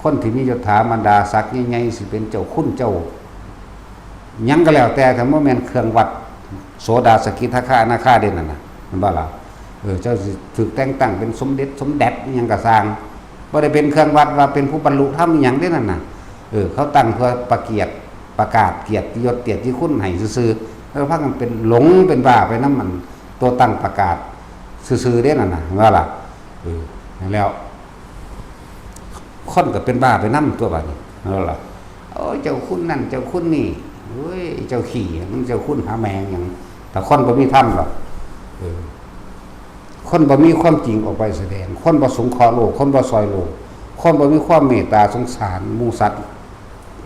คนที่มียศถาบรรดาศักดิ์ใหญ่ๆสิเป็นเจ้าคุณเจ้าหยังก็แล้วแต่ถ้าบ่แม่นเครื่องวัดโสดาสกิทาคาอนาคาเด่นนั่นน่ะมันบ่ล่ะเจ้าสิถูกแต่งตั้งเป็นสมเด็จสมแด็จอิหยังก็สร้างบ่ได้เป็นเครื่องวัดว่าเป็นผู้บรรลุธรรมอิหยังเด้นั่นน่ะเขาตั้งเพื่อประกาศเกียรติยศเกียรติคุณให้ซื่อๆแล้วพากันเป็นหลงเป็นบ้าไปนำมันตัวตั้งประกาศซื่อๆเด้นั่นน่ะว่าล่ะนั่นแล้วคนก็เป็นบ้าไปนำตัวบัดนี้นั่นล่ะโอ้ยเจ้าคุณนั่นเจ้าคุณนี่เฮ้ยเจ้าขี้มันเจ้าคุณหาแมงหยังแต่คนบ่มีธรรมหรอกคนบ่มีความจริงออกไปแสดงคนบ่สงเคราะห์โลกคนบ่ซอยโลกค คนบ่มีความเมตตาสงสารหมู่สัตว์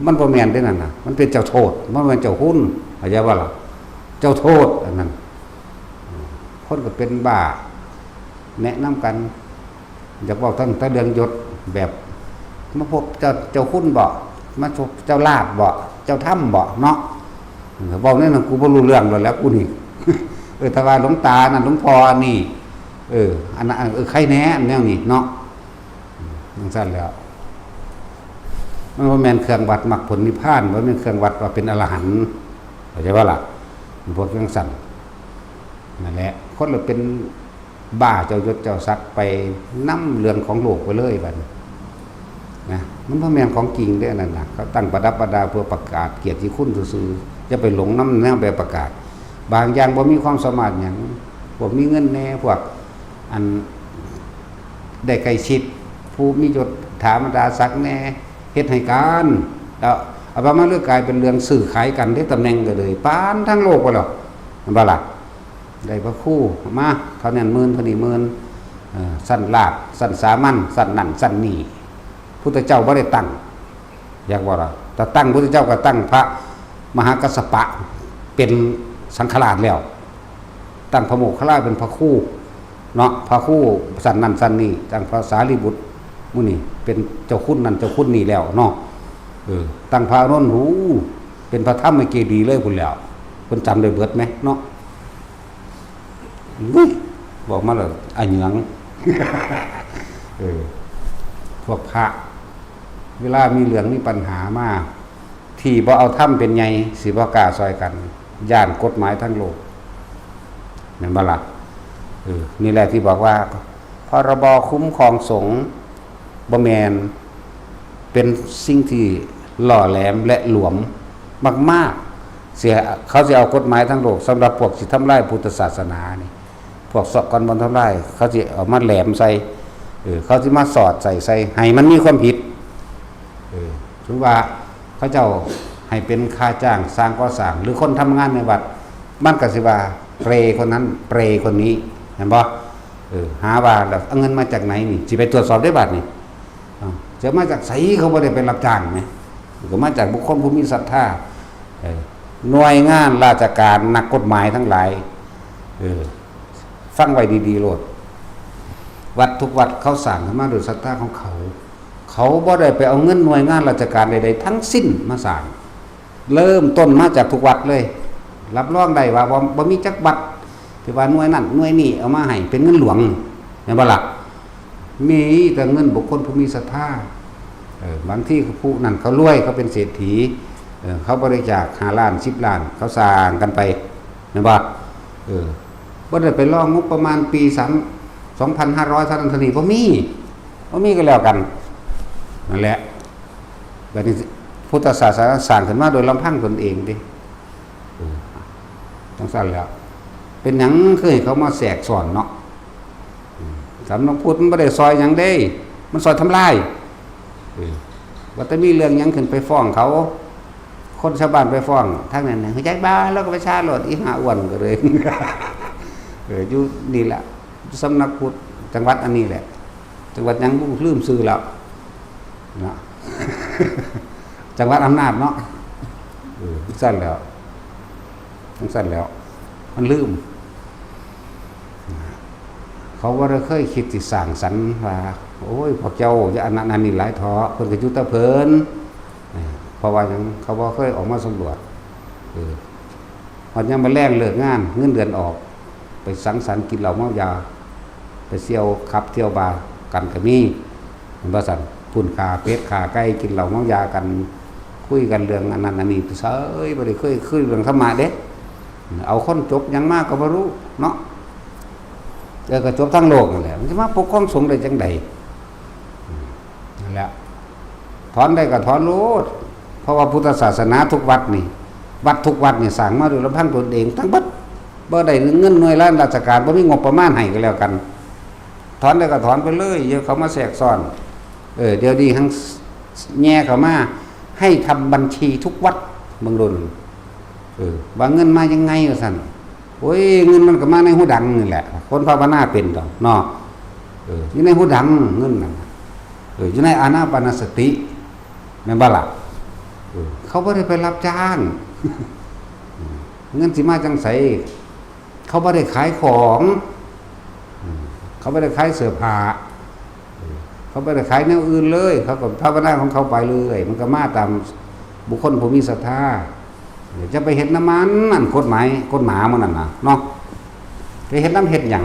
มันบ่แม่นได้นั่นน่ะมันเป็นเจ้าโทษมันเป็นเจ้าหุ้นเข้าใจบ่ล่ะเจ้าโทษอันนั้นคนก็เป็นบ้าแนะนำกันอยากบอกตั้งแต่เรื่องยศแบบมาพบเจ้าหุ้นบ่มาพบเจ้าลาภบ่เจ้าถ้ำบ่เนาะบอกนี่น่ะกูบ่รู้เรื่องแล้วกูนี่ ถ้าว่าหลวงตานั่นหลวงพ่อนี่อันนั้นใครแน่อันแนวนี้เนาะจังซั่นแล้วมันบ่แม่นเครื่องวัดมรรคผลนิพพานบ่แม่นเครื่องวัดว่าเป็นอรหันต์เข้าใจบ่ล่ะพวกจังซั่นนั่นแหละคนเราเป็นบ้าเจ้ายศเจ้าศักดิ์ไปนำเรื่องของโลกไปเลยบัดนะมันบ่แม่นของจริงเด้อนั่นน่ะเขาตั้งประดับประดาเพื่อประกาศเกียรติคุณซื่อๆจะไปหลงนำแนวแบบประกาศบางอย่างบ่มีความสามารถหยังพวกมีเงินแน่พวกอันได้ใกล้ชิดผู้มียศถาบรรดาศักดิ์แน่เฮ็ดให้การแล้วเอาไปมาเรื่องกลายเป็นเรื่องซื้อขายกันที่ตำแหน่งก็เลยปานทั้งโลกไปแล้วมันบ่ล่ะได้พระครูมาเขานั่นหมื่นเท่านี้หมื่นสั้นลาภสั้นสามัญสั้นนั่นสั้นนี่พุทธเจ้าบ่ได้ตั้งอยากว่าล่ะแต่ตั้งพุทธเจ้าก็ตั้งพระมหากัสสปะเป็นสังฆราชแล้วตั้งพระโมคคัลลาเป็นพระครูเนาะพระครูสั้นนั่นสั้นนี่ตั้งพระสารีบุตรมื้อนี้เป็นเจ้าคุณนั่นเจ้าคุณนี่แล้วเนาะตั้งพระอรหันต์หูเป็นพระธรรมเกดีเลยพุ่นแล้วเพิ่นจำได้เบิดมั้ยเนาะบอกมาแล้วอันหยัง พวกพระเวลามีเรื่องมีปัญหามาที่บ่เอาถ้ำเป็นไงสิบ่กล้าซอยกันย่านกฎหมายทั้งโลกนั่นบ่ล่ะนี่แหละที่บอกว่าพรบคุ้มครองสงฆ์บ่แม่นเป็นสิ่งที่หล่อแหลมและหลวมมากๆเสียเขาสิเอากฎหมายทั้งโลกสำหรับพวกสิทำลายพุทธศาสนานี่พวกสอกรบนทำลายเขาสิเอามาแหลมใส่เขาสิมาสอดใส่ให้มันมีความผิดถือว่าเขาเจ้าให้เป็นค่าจ้างสร้างก่อสร้างหรือคนทำงานในวัดมันก็สิว่าเปรคนนั้นเปรคนนี้เห็นบ่หาว่าแล้วเอาเงินมาจากไหนนี่สิไปตรวจสอบได้บัดนี่จะมาจากไสเขาบ่ได้ไปรับจ้างมั้ยก็มาจากบุคคลผู้มีศรัทธาหน่วยงานราชการนักกฎหมายทั้งหลายฟังไว้ดีๆโลดวัดทุกวัดเขาสร้างขึ้นมาด้วยศรัทธาของเขาบ่ได้ไปเอาเงินหน่วยงานราชการใดๆทั้งสิ้นมาสร้างเริ่มต้นมาจากทุกวัดเลยรับรองได้ว่าบ่มีจักวัดที่ว่าหน่วยนั้นหน่วยนี้เอามาให้เป็นเงินหลวงแม่นบ่ล่ะมีแต่เงินบุคคลผู้มีศรัทธาบางที่ผู้นั้นเขารวยเขาเป็นเศรษฐีเขาบริจาค5ล้าน10ล้านเขาสร้างกันไปแม่นบ่บ่ได้ไปรองบประมาณปี2500ท่านทนีบ่มีก็แล้วกันนั่นแหละแบบนี้พุทธศาสนาสร้างขึ้นมาโดยลำพังตนเองดิต้องสั่นแล้วเป็นหยังคือให้เขามาแสกสอนเนาะสำนักพุทธมันบ่ได้ซอยหยังเด้มันซอยทำลายว่าแต่มีเรื่องหยังขึ้นไปฟ้องเขาคนชาวบ้านไปฟ้องทางนั้นน่ะเฮ้ยจักบ้าแล้วก็ไปชาโลดอีหาอ้วนก็เลย อยู่นี่แหละสำนักพุทธจังหวัดอันนี้แหละจังหวัดยังลืมชื่อแล้วเนาะ จังหวัดอำนาจเนาะสั้นแล้วมันลืมเขาว่าเคยคิดสิสร้างสรรค์ว่าโอ้ยพวกเจ้าจะอันนั้นนี่หลายท้อเพิ่นก็อยู่ตะเพิ่นเพราะว่าหยังเขาบ่เคยออกมาสำรวจวันยังมาแรงเลิกงานเงินเดือนออกไปสังสรรค์กินเหล้าเมายาไปเที่ยวขับเที่ยวบาร์กันก็มีมันบ่สั่นพุ่นขาเป็ดขาไก่กินเหล้าเมายากันคุยกันเรื่องอันนั้นอันนี้เซ้ยบ่ได้เคยคุยเรื่องธรรมะเด้เอาคนจบยังมากก็บ่รู้เนาะก็จบทั้งโลกนั่นแหละมันสิมาปกครองสงฆ์ได้จังได๋นั่นแหละถอนได้ก็ถอนโลดเพราะว่าพุทธศาสนาทุกวัดนี่วัดทุกวัดนี่สร้างมาโดยลำพังตนเองทั้งเบิดบ่ได้เงินหน่วยราชการบ่มีงบประมาณให้ก็แล้วกันถอนได้ก็ถอนไปเลยอย่าเขามาแทรกซ้อนเดี๋ยวนี้ทั้งแย่เข้ามาให้ทำบัญชีทุกวัดเมืองดนว่าเงินมายังไงว่าซั่นโอ้ยเงินมันก็มาในหูดังนี่แหละคนภาวนาเป็นดอกเนาะอยู่ในหูดังเงินน่ะ อยู่ในอานาปานสติแม่นบ่ล่ะเขาบ่ได้ไปรับจ้าง เงินสิมาจังไสเขาบ่ได้ขายของเขาบ่ได้ขายเสื้อผ้าเขาบ่ได้ขายแนวอื่นเลยเขาก็ภาวนาของเขาไปเลยมันก็มาตามบุคคลผู้มีศรัทธาจะไปเฮ็ดน้ำมันนั่นกฎหมายกฎหมามันนั่นน่ะเนาะไปเฮ็ดน้ำเฮ็ดหยัง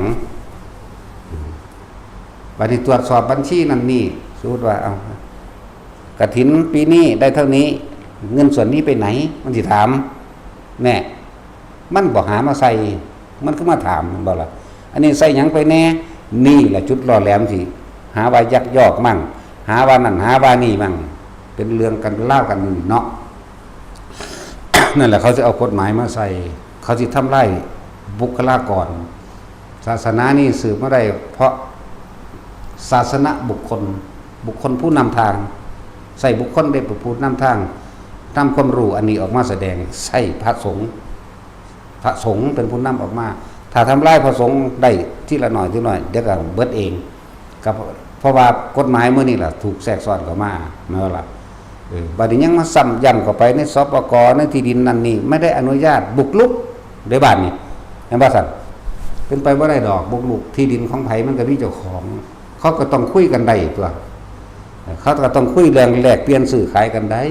บัดนี้ตรวจสอบบัญชีนั่นนี่สมมุติว่าเอากฐินปีนี้ได้เท่านี้เงินส่วนนี้ไปไหนมันสิถามแน่มันบ่หามาใส่มันก็มาถามมันบ่ล่ะอันนี้ใส่หยังไปแน่นี่แหละจุดล่อแหลมสิหาว่ายักยอกมั่งหาว่านั่นหาว่านี่มั่งเป็นเรื่องกันเล่ากันเนาะ นั่นแหละเขาจะเอากฎหมายมาใส่เขาสิทำลายบุคลากรศาสนานี่สืบมาได้เพราะศาสนาบุคคลผู้นำทางใส่บุคคลได้เป็นผู้นำทางนำความรู้อันนี้ออกมาแสดงใส่พระสงฆ์เป็นผู้นำออกมาถ้าทำลายพระสงฆ์ได้ที่ละหน่อยเดี๋ยวก็เบิดเองก็เพราะว่ากฎหมายเมื่อนี่แหละถูกแทรกซ้อนเข้ามาเมื่อล่ะบัดนี้ยังมาซ้ำยันเข้าไปในสปกในที่ดินนั่นนี่ไม่ได้อนุญาตบุกรุกในบ้านนี่เห็นบ่สั่นเป็นไปบ่ได้ดอกบุกรุกที่ดินของไผมันก็มีเจ้าของเขาก็ต้องคุยกันได้ตัวเขาก็ต้องคุยเรื่องแลกเปลี่ยนซื้อขายกันได้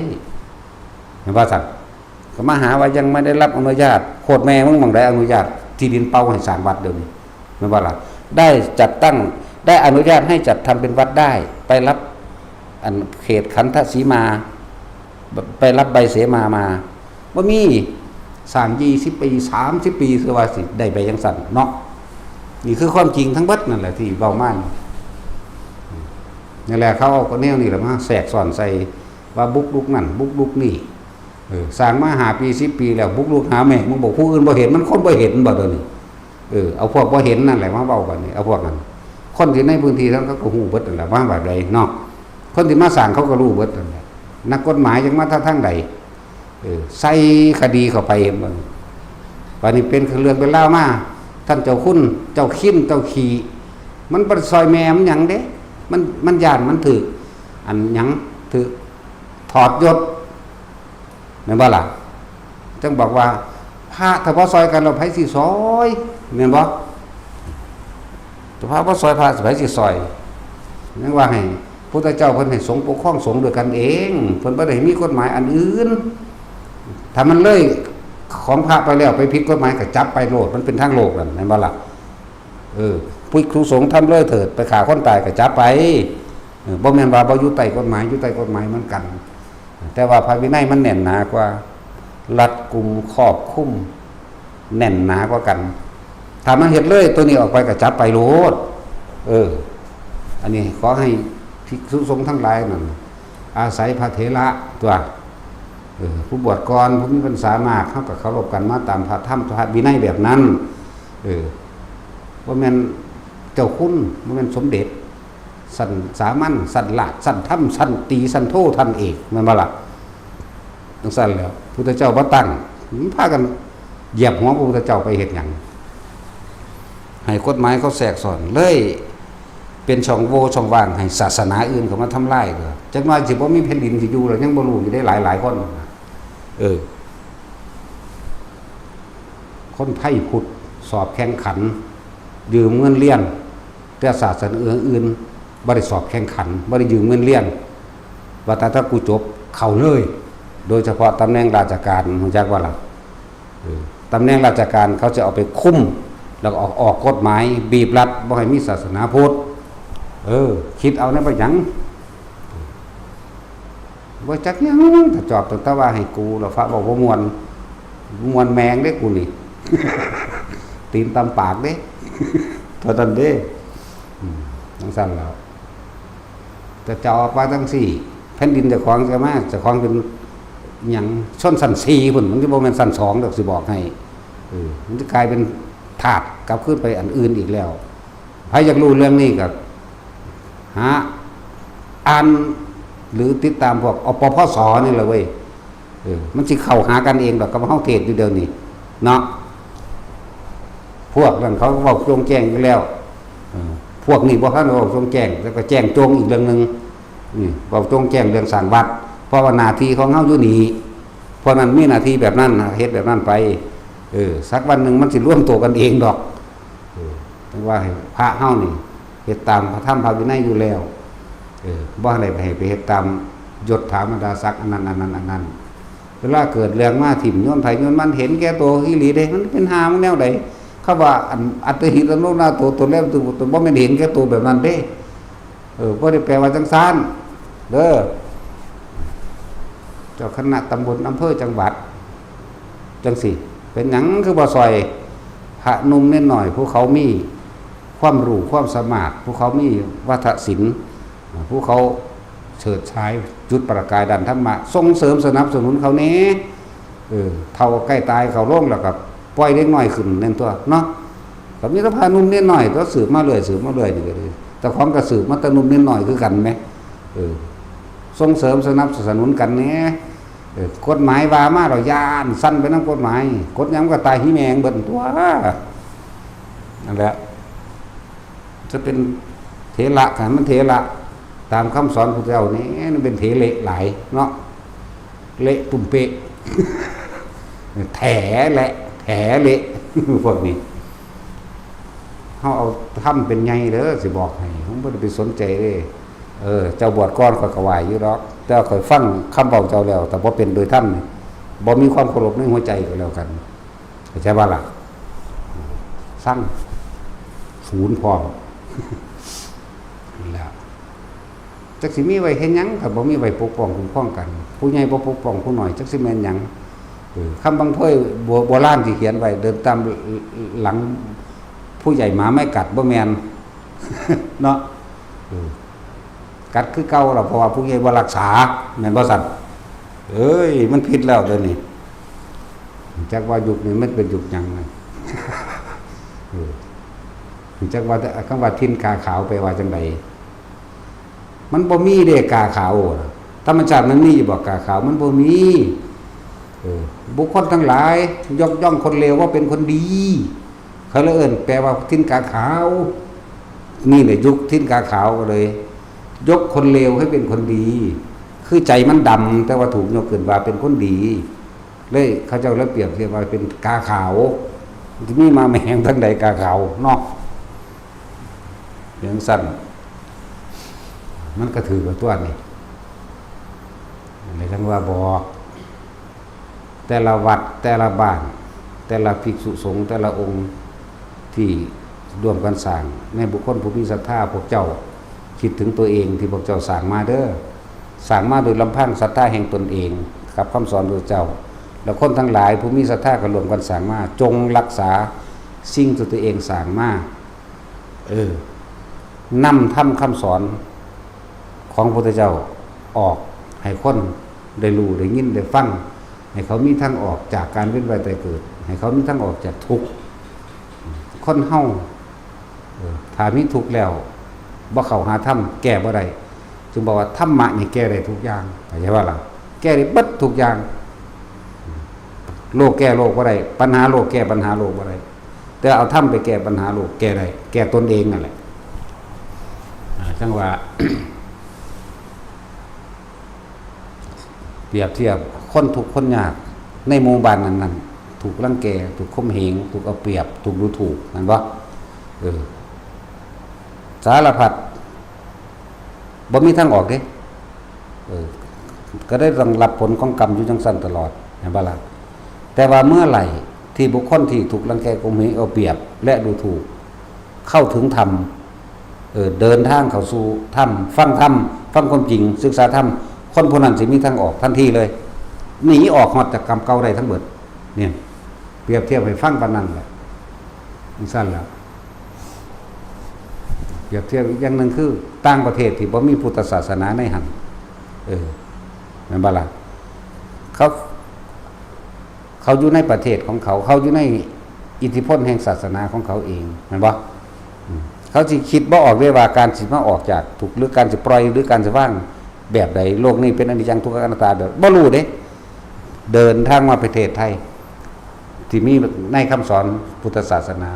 เห็นบ่สั่นก็มาหาว่ายังไม่ได้รับอนุญาตโคตรแม่มึงบังได้อนุญาตที่ดินเป้าให้สร้างวัดเดี๋ยวนี้เห็นบ่ล่ะได้จัดตั้งได้อนุญาตให้จัดทำเป็นวัดได้ไปรับอันเขตขันธสีมาไปรับใบเสมาบ่มีสร้าง20 ปี30 ปีคือว่าสิได้ไปจังซั่นเนาะนี่คือความจริงทั้งเบิดนั่นแหละที่เว้ามานี่แหละเขาเอาก็แนวนี่แหละมาแทรกซ้อนใส่ว่าบุกรุกนั่นบุกรุกนี่สร้างมา5 ปี10 ปีแล้วบุกรุกหาแม่มึงบอกผู้อื่นบ่เห็นมันคนบ่เห็นบ่เดี๋ยวนี้เอาพวกบ่เห็นนั่นแหละมาเว้ากันนี่เอาพวกนั้นคนที่ในพื้นที่นั้นเขาก็ฮู้เบิดนั่นแหละว่าแบบใดเนาะคนที่มาสร้างเขาก็รู้เบิดนั่นแหละนักกฎหมายจังมาทางใดใส่คดีเข้าไปมันวันนี้เป็นเรื่องเป็นเล่ามาท่านเจ้าคุณเจ้าขิ้นเจ้าขี่มันบ่ซอยแม่มันหยังเด้มันย่านมันถืออันหยังถือถอดยศแม่นบ่ล่ะจังบอกว่าพระถ้าบ่ซอยกันเราไผสิซอยแม่นบ่ถ้าพระบ่ซอยพระสิไผสิซอยนั่นว่าให้พุทธเจ้าเพิ่นให้สงฆ์ปกครองสงฆ์ด้วยกันเองเพิ่นบ่ได้มีกฎหมายอันอื่นถ้ามันเลยของพระไปแล้วไปผิดกฎหมายก็จับไปโลดมันเป็นทางโลกนั่นแม่นบ่ล่ะผู้ครูสงฆ์ทำเลยเถิดไปฆ่าคนตายก็จับไปบ่แม่นว่าบ่อยู่ใต้กฎหมายอยู่ใต้กฎหมายเหมือนกันแต่ว่าพระวินัยมันแน่นหนากว่ารัดกุมครอบคุมแน่นหนากว่ากันถ้ามันเฮ็ดเลยตัวนี้ออกไปก็จับไปโลดอันนี้ขอให้ภิกษุสงฆ์ทั้งหลายนั่นอาศัยพระเถระตัวผู้บวชก่อนผู้มีพรรษามากเขากับเคารพกันมาตามพระธรรมพระวินัยแบบนั้นว่าแม่นเจ้าคุณว่าแม่นสมเด็จสันสามัญสันหลาดสันถ้ำสันตีสันโทท่านเอกมันมาละต้องสั่นแล้วพุทธเจ้าบ่ตั้งพากันเหยียบหัวพระพุทธเจ้าไปเฮ็ดหยังให้กฎหมายเขาแทรกซ้อนเลยเป็นช่องโหว่ช่องว่างให้ศาสนาอื่นเข้ามาทำลายเลยจักหน่อยสิบ่มีแผ่นดินสิอยู่แล้วยังบ่รู้อยู่ได้หลายคนคนไทยพุทธสอบแข่งขันยืมเงินเรียนแต่ศาสนาอื่นบ่ได้สอบแข่งขันบ่ได้ยืมเงินเรียนว่าแต่ถ้ากูจบเข้าเลยโดยเฉพาะตำแหน่งราชการรู้จักว่าล่ะตำแหน่งราชการเขาจะเอาไปคุมแล้วก็ออกกฎหมายบีบรัดบ่ให้มีศาสนาพุทธคิดเอาในบ่หยังบ่จักหยังถ้าจอบตั้งแต่ว่าให้กูแล้วฟ้าบอกบ่ม่วนแมงเด้กูนี่ ตีนตำปากเด้เท่านั้นเด้จังซั่นแล้วแต่จะออกมาจังซี่แผ่นดินเจ้าของจะมาเจ้าของเป็นหยังชนชั้น4พุ่นมันสิบ่แม่นชั้น2ดอกสิบอกให้มันจะกลายเป็นถาดกลับขึ้นไปอันอื่นอีกแล้วใครอยากรู้เรื่องนี้ก็หาอ่านหรือติดตามพวกอปพสนี่แหละเว้ยมันสิเข้าหากันเองดอกกับเฮาเทศอยู่เดี๋ยวนี้เนาะพวกนั้นเขาเว้าโจงแจ้งอยู่แล้วพวกนี้บ่ทันเว้าโจงแจ้งแล้วก็แจ้งโจงอีกเรื่องนึง นี่เราจงแจ้งเรื่องสร้างวัดเพราะว่าหน้าที่ของเฮาอยู่นี่เพราะนั้นมีหน้าที่แบบนั้นเฮ็ดแบบนั้นไปสักวันหนึ่งมันสิร่วมตัวกันเองดอกถึงว่าพระเฮานี่เฮ็ดตามพระธรรมพระวินัยอยู่แล้วบ่ให้ไปเฮ็ดตามยศถาบรรดาศักดิ์อันนั้นเวลาเกิดเรื่องมาถิ่มโยนไผโยนมันเห็นแก่ตัวอีหลีเด้มันเป็นหามแนวใดเขาว่าอัตถิตโนนาตัวแล้วตัวบ่แม่นเห็นแก่ตัวแบบนั้นเด้บ่ได้แปลว่าจังซั่นเด้อเจ้าคณะตำบลอำเภอจังหวัดจังสิเป็นหยังคือบ่ซอยพระหนุ่มนิดหน่อยผู้เขามีความรู้ความสามารถผู้เขามีวัฒนศิลป์ผู้เขาเฉิดฉายจุดประกายดันธรรมะส่งเสริมสนับสนุนเขาแน่เท่าใกล้ตายเขาโล่งแล้วก็ปล่อยเล็กน้อยขึ้นนั่นตัวเนาะก็มีแต่พระหนุ่มนิดหน่อยตัวสืบมาเรื่อยนี่ก็เลยแต่ของก็สืบมาแต่หนุ่มนิดหน่อยคือกันมั้ยส่งเสริมสนับสนุนกันแน่กฎหมายว่ามาเราย่านสั้นไปนำกฎหมายกฎหยังก็ตายหิแมงเบิ่นตัวนั่นแหละจะเป็นเถระกันมันเถระตามคำสอนพุทธเจ้านี่มันเป็นเถเละหลายเนาะเละตุ่มเปะแถเละพวกนี้เฮาเอาทำเป็นไงเด้อสิบอกให้ผมบ่ได้ไปสนใจเด้เจ้าบวชก่อนก็ไหวอยู่ดอกแต่ค่อยฟังคำเว้าเจ้าแล้วแต่บ่เป็นโดยธรรมนี่บ่มีความเคารพในหัวใจก็แล้วกันเข้าใจบ่ล่ะสร้างศูนย์พร้อมแล้วจักสิมีไว้เฮ็ดหยังถ้าบ่มีไว้ปกป้องคุ้มครองกันผู้ใหญ่บ่ปกป้องผู้น้อยจักสิแม่นหยังคำบางถ้วยโบราณที่เขียนไว้เดินตามหลังผู้ใหญ่หมาไม่กัดบ่แม่นเนาะกัดคือเก่าล่ะเพราะว่าผู้ใหญ่บ่รักษาแม่นบ่ซั่นมันผิดแล้วเดี๋ยวนี้จักว่ายุคนี้มันเป็นยุคหยังนะจักว่าคำว่าทินกาขาวไปว่าจังไดมันบ่มีเด้กาขาวธรรมชาติมันมีอยู่บ่กาขาวมันบ่มีบุคคลทั้งหลายยกย่องคนเลวว่าเป็นคนดีเขาเลยแปลว่าทินกาขาวนี่แหละยุคทินกาขาวก็เลยยกคนเลวให้เป็นคนดีคือใจมันดำแต่ว่าถูกยกขึ้นว่าเป็นคนดีเลยเขาเจ้าแล้วเปรียบเทียบว่าเป็นกาขาวที่มีมาแม่งทั้งใดกาขาวเนาะอย่างสั้นมันก็ถือกับตัวนี่อะไรทั้งว่าบอกแต่ละวัดแต่ละบ้านแต่ละภิกษุสงฆ์แต่ละองค์ที่ร่วมกันสร้างในบุคคลผู้มีศรัทธาพวกเจ้าคิดถึงตัวเองที่พวกเจ้าสร้างมาเด้อสร้างมาโดยลำพังศรัทธาแห่งตนเองกับคำสอนพระเจ้าแล้วคนทั้งหลายผู้มีศรัทธาก็ร่วมกันสร้างมาจงรักษาสิ่งที่ตัวเองสร้างมานำทำคำสอนของพระพุทธเจ้าออกให้คนได้รู้ได้ยินได้ฟังให้เขามีทางออกจากการเวียนว่ายตายเกิดให้เขามีทางออกจากทุกข์คนเฮาถ้ามีทุกข์แล้วบ่เข้าหาธรรมแก้บ่ได้จึงบอกว่าธรรมะนี่แก้ได้ทุกอย่างเข้าใจว่าล่ะแก้ได้เบิดทุกอย่างโลกแก้โลกบ่ได้ปัญหาโลกแก้ปัญหาโลกบ่ได้แต่เอาธรรมไปแก้ปัญหาโลกแก้ได้แก้ตนเองนั่นแหละจังว่า เปรียบเทียบคนทุกข์คนยากในหมู่บ้านนั้นถูกรังแกถูกข่มเหงถูกเอาเปรียบถูกดูถูกนั่นบ่สารพัดบ่มีทางออกเด้ก็ได้ต้องรับผลของกรรมอยู่จังซั่นตลอดเห็นบ่ล่ะแต่ว่าเมื่อไหร่ที่บุคคลที่ถูกรังแกข่มเหงเอาเปรียบและดูถูกเข้าถึงธรรมเดินทางเข้าสู่ธรรมฟังธรรมฟังความจริงศึกษาธรรมคนผู้นั้นสิมีทางออกทันทีเลยหนีออกหมดจากกรรมเก่าได้ทั้งหมดเนี่ยเปรียบเทียบให้ฟังปานนั้นแหละสั้นแล้วเปรียบเทียบอีกอย่างนึงคือต่างประเทศที่บ่มีพุทธศาสนาในหันแม่นบ่ล่ะเขาอยู่ในประเทศของเขาอยู่ในอิทธิพลแห่งศาสนาของเขาเองแม่นบ่เขาสิคิดบ่ออกเลยว่าการสิมาออกจากทุกข์หรือการสิปล่อยหรือการสิว่างแบบใดโลกนี้เป็นอนิจจังทุกขังอนัตตาบ่รู้เด้เดินทางมาประเทศไทยที่มีในคำสอนพุทธศาสนา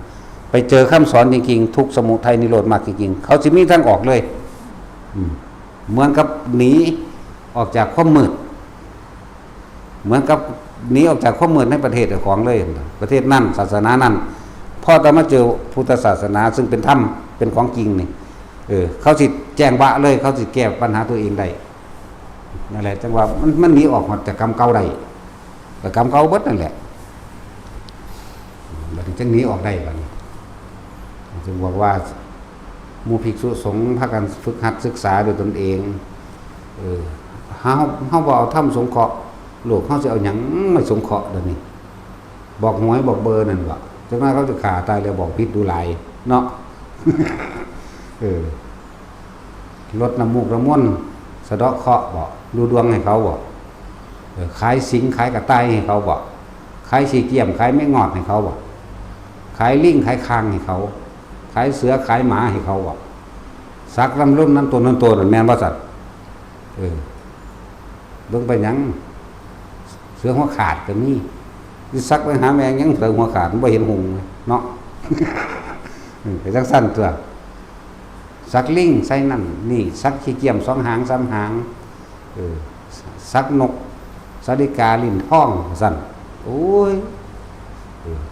ไปเจอคำสอนจริงๆทุกสมุทัยนิโรธมรรคจริงๆเขาสิมีทางออกเลย เหมือนกับหนีออกจากความมืดเหมือนกับหนีออกจากความมืดในประเทศของเลยประเทศนั่นศาสนานั่นพอแต่มาเจอพุทธศาสนาซึ่งเป็นธรรมเป็นของจริงนี่เขาสิแจ้งบะเลยเขาสิแก้ปัญหาตัวเองได้นั่นแหละจังว่ามันหนีออกจากกรรมเก่าได้แต่กรรมเก่าเบิดนั่นแหละบัดนี้จังหนีออกได้บัดนี้จึงบอกว่าหมู่ภิกษุสงฆ์พากันฝึกหัดศึกษาด้วยตนเองเฮาบ่เอาธรรมสงเคราะห์โลกเฮาสิเอาหยังมาสงเคราะห์เดี๋ยวนี้บอกหวยบอกเบอร์นั่นบ่จังว่าเขาจะฆ่าตายแล้วบอกผิดดูหลายเนาะ ลดน้ำมูกน้ำม่วนสะเดาะเคราะห์บ่ดูดวงให้เขาบ่ขายสิงขายกระต่ายให้เขาบ่ขายสีเกี่ยมขายไม่งอดให้เขาบ่ขายลิงขายคางให้เขาขายเสือขายหมาให้เขาบ่สักลำรุ่นนั้นตัวนั้นตัวนั้นแม่นบ่สัตว์เบิ่งไปหยังเสือหัวขาดก็มีสักไปหาแมงยังเสือหัวขาดบ่เห็นหงเนาะ ไปจังสั้นตัวสักลิงใส่นั่นนี่สักขี้เกียม2 หาง 3 หางสักนกสาลิกาลิ้นทองสั่นโอ้ย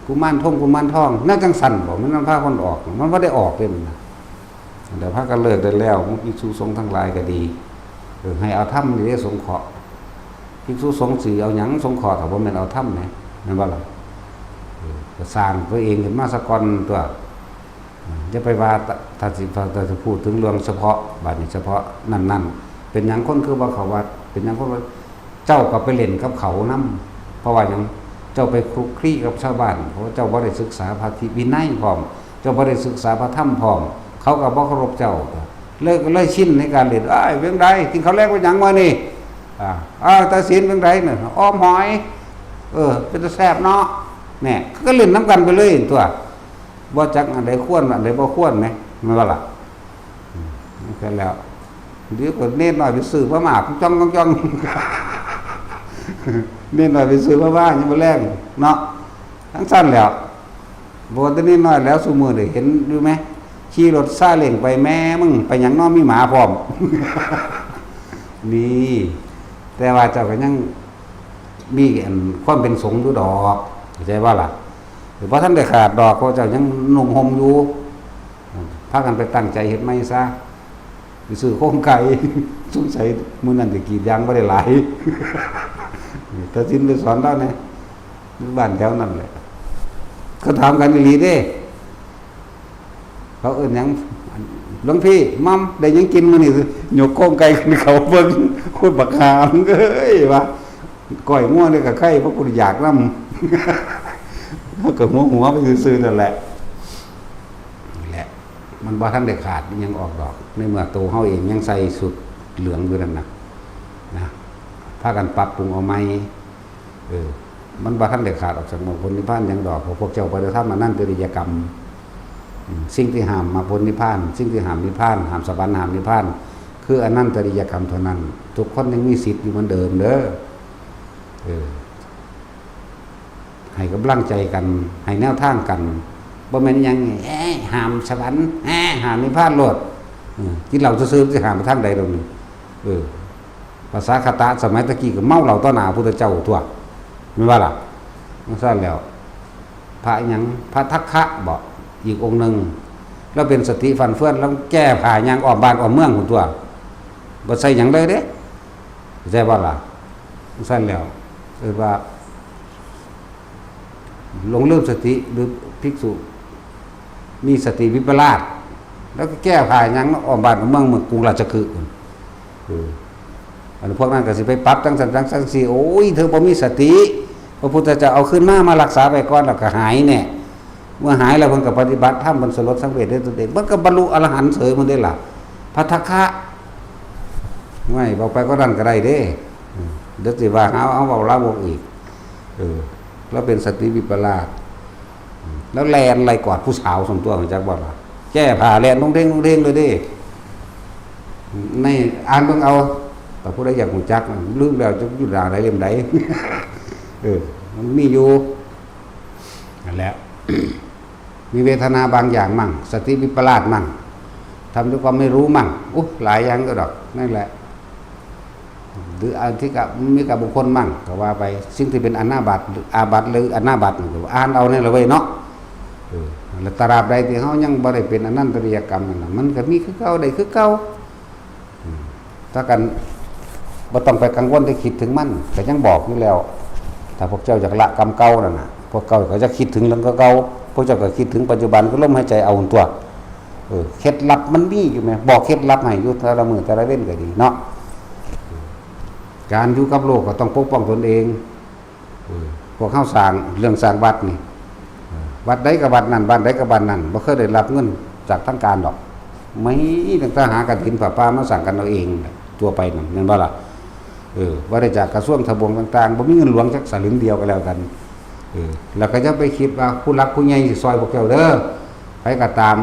กุมารทองน่าจังสั่นบอกมันพาคนออกมันบ่ได้ออกเลยมันนะแต่พากันเลิกได้แล้วภิกษุสงฆ์ทั้งหลายก็ดีให้เอาธรรมนี่ได้สงเคราะห์ภิกษุสงฆ์สิเอาหยังสงเคราะห์ถ้าบ่แม่นเอาธรรมแหมนั่นบ่ล่ะก็สร้างตัวเองขึ้นมาซะก่อนตัวจะไปว่าถ้าจะพูดถึงเรื่องเฉพาะบัดนี้เฉพาะนั่นเป็นหยังคนคือว่าเขาว่าเป็นหยังคนว่าเจ้าก็ไปเล่นกับเขานำเพราะว่าหยังเจ้าไปคลุกคลีกับชาวบ้านเพราะเจ้าบ่ได้ศึกษาพระวินัยพร้อมเจ้าบ่ได้ศึกษาพระธรรมพร้อมเขาก็บ่เคารพเจ้าเลยชินในการเล่นเรื่องใดกินข้าวแลกว่าหยังวะนี่ตาศีลเรื่องใดน่ะอ้อมหอยเป็นตาแซ่บเนาะแน่ก็เล่นน้ำกันไปเลยตัวบ่จักอันใดควรอันใดบ่ควรไหมมันว่าล่ะแค่แล้วเดี๋ยวก็เน้นหน่อยไปซื้อพระหมากจ้องเน้นหน่อยไปซื้อพระบ้านยังบ่แรงเนาะทั้งสั้นแล้วบ่ได้นิดหน่อยแล้วซุมื้อได้เห็นอยู่มั้ยขี่รถซาเล้งไปแม่มึงไปหยังน้อมีหมาพร้อม นี่แต่ว่าเจ้าก็ยังมีความเป็นสงฆ์อยู่ดอกเข้าใจว่าล่ะหรือว่าท่านได้ขาดดอกเขาเจ้ายังหนุ่มห่มอยู่พากันไปตั้งใจเฮ็ดใหม่ซะไปซื้อโครงไก่สงสัยมื้อนั้นสิกรีดยางบ่ได้หลาย แต่สินไปสอนแล้วเนี่ยบ้านแถวนั้นแหละเขาถามกันอีหลีเด้เขาเอิ้นหยังหลวงพี่มัมได้ยังกินมื้อนี้ยกโครงไก่ขึ้นเขาเบิ่งโคตรบักหามเอ้ยว่าก้อยงัวนี่ก็ไข่เพราะกูอยากนำเขาก็หัวไปซื่อๆนั่นแหละมันบ่ทันได้ขาดยังออกดอกในเมื่อโตเฮาเองยังใส่สุดเหลืองอยู่นั่นนะพากันปรับปรุงเอาใหม่มันบ่ทันได้ขาดออกจากมรรคผลนิพพานยังดอกพวกเจ้าปฏิธรรมอันนั้นจริยกรรมสิ่งที่ห้ามมรรคผลนิพพานสิ่งที่ห้ามนิพพานห้ามสวรรค์ห้ามนิพพานคืออนันตริยกรรมเท่านั้นทุกคนยังมีสิทธิ์อยู่เหมือนเดิมเด้อให้กำลังใจกันให้แนวทางกันบ่แม่นหยังห้ามสวรรค์ห้ามนิพพานโลดกินเหล้าซื่อๆสิห้ามไปทางใดดอกนี่ภาษาคตะสมัยตะกี้ก็เมาเหล้าต่อหน้าพระพุทธเจ้าทั่วแม่นว่าล่ะมันซั่นแล้วพระหยังพระทักคะบ่อีกองค์นึงแล้วเป็นสติฟันเฟือนแล้วแก้ผ้าย่างอ้อมบ้านอ้อมเมืองพุ่นตัวบ่ใส่หยังเลยเด้ใช่บ่ล่ะมันซั่นแล้วว่าหลงลืมสติหรือภิกษุมีสติวิปลาสแล้วก็แก้ผ้าหยังอ้อมบ้านอ้อมเมืองกรุงราชคฤห์อันพวกนั้นก็สิไปปรับจังซั่นสิโอ้ยเธอบ่มีสติพระพุทธเจ้าเอาขึ้นมารักษาไว้ก่อนแล้วก็หายแน่เมื่อหายแล้วเพิ่นก็ปฏิบัติธรรมบนสลดสังเวชได้ตัวเองมันก็บรรลุอรหันต์เสยมันได้ล่ะพระทักคะไม่บอกไปก็นั่นก็ได้เด้เดี๋ยวสิว่าเอาเว้าลาวกอีกแล้วเป็นสติวิปลาสแล้วแลนไหลกอดผู้สาวสมตัวของจักบ่ล่ะแก้ผ้าแลนลงเด้งเลยเด้ในอ่านเบิ่งเอาแต่ผู้ใดอยากรู้จักลืมแล้วจะอยู่ด่าใดเล่มใดมันมีอยู่นั่นแหละ มีเวทนาบางอย่างมั่งสติวิปลาสมั่งทำด้วยความไม่รู้มั่งหลายอย่างก็ดอก นั่นแหละหรืออันที่กับมีกับบุคคลมั่งก็ว่าไปสิ่งที่เป็นอนาบัติหรืออาบัติหรืออนาบัติก็อ่านเอาเนี่ยละเว้ยเนาะแล้วตราบใดที่เฮายังบ่ได้เป็นอนันตริยกรรมนั่นน่ะมันก็มีคือเก่าได้คือเก่าถ้ากันบ่ต้องไปกังวลที่คิดถึงมันก็ยังบอกอยู่แล้วถ้าพวกเจ้าอยากละกรรมเก่านั่นน่ะพวกเก่าก็จะคิดถึงเรื่องเก่าพวกเจ้าก็คิดถึงปัจจุบันก็ลมหายใจเอาตัวเคล็ดลับมันมีอยู่มั้ยบอกเคล็ดลับให้อยู่แต่ละมื้อแต่ละเว้นก็ดีเนาะการอยู่กับโลกก็ต้องปกป้องตนเองพวกเฮาสร้างเรื่องสร้างวัดนี่วัดใดก็วัดนั้นบ้านใดก็บ้านนั้นบ่เคยได้รับเงินจากทางการดอกไม่ตั้งแต่หากฐินผ้าป่ามาสร้างกันเอาเองตัวไปนั่นแม่นบ่ล่ะว่าได้จากกระทรวงทบวงต่างๆบ่มีเงินหลวงจักสลึงเดียวก็แล้วกันแล้วก็จะไปคิดว่าผู้รักผู้ใหญ่สิซอยพวกเจ้าเด้อไปก็ตาม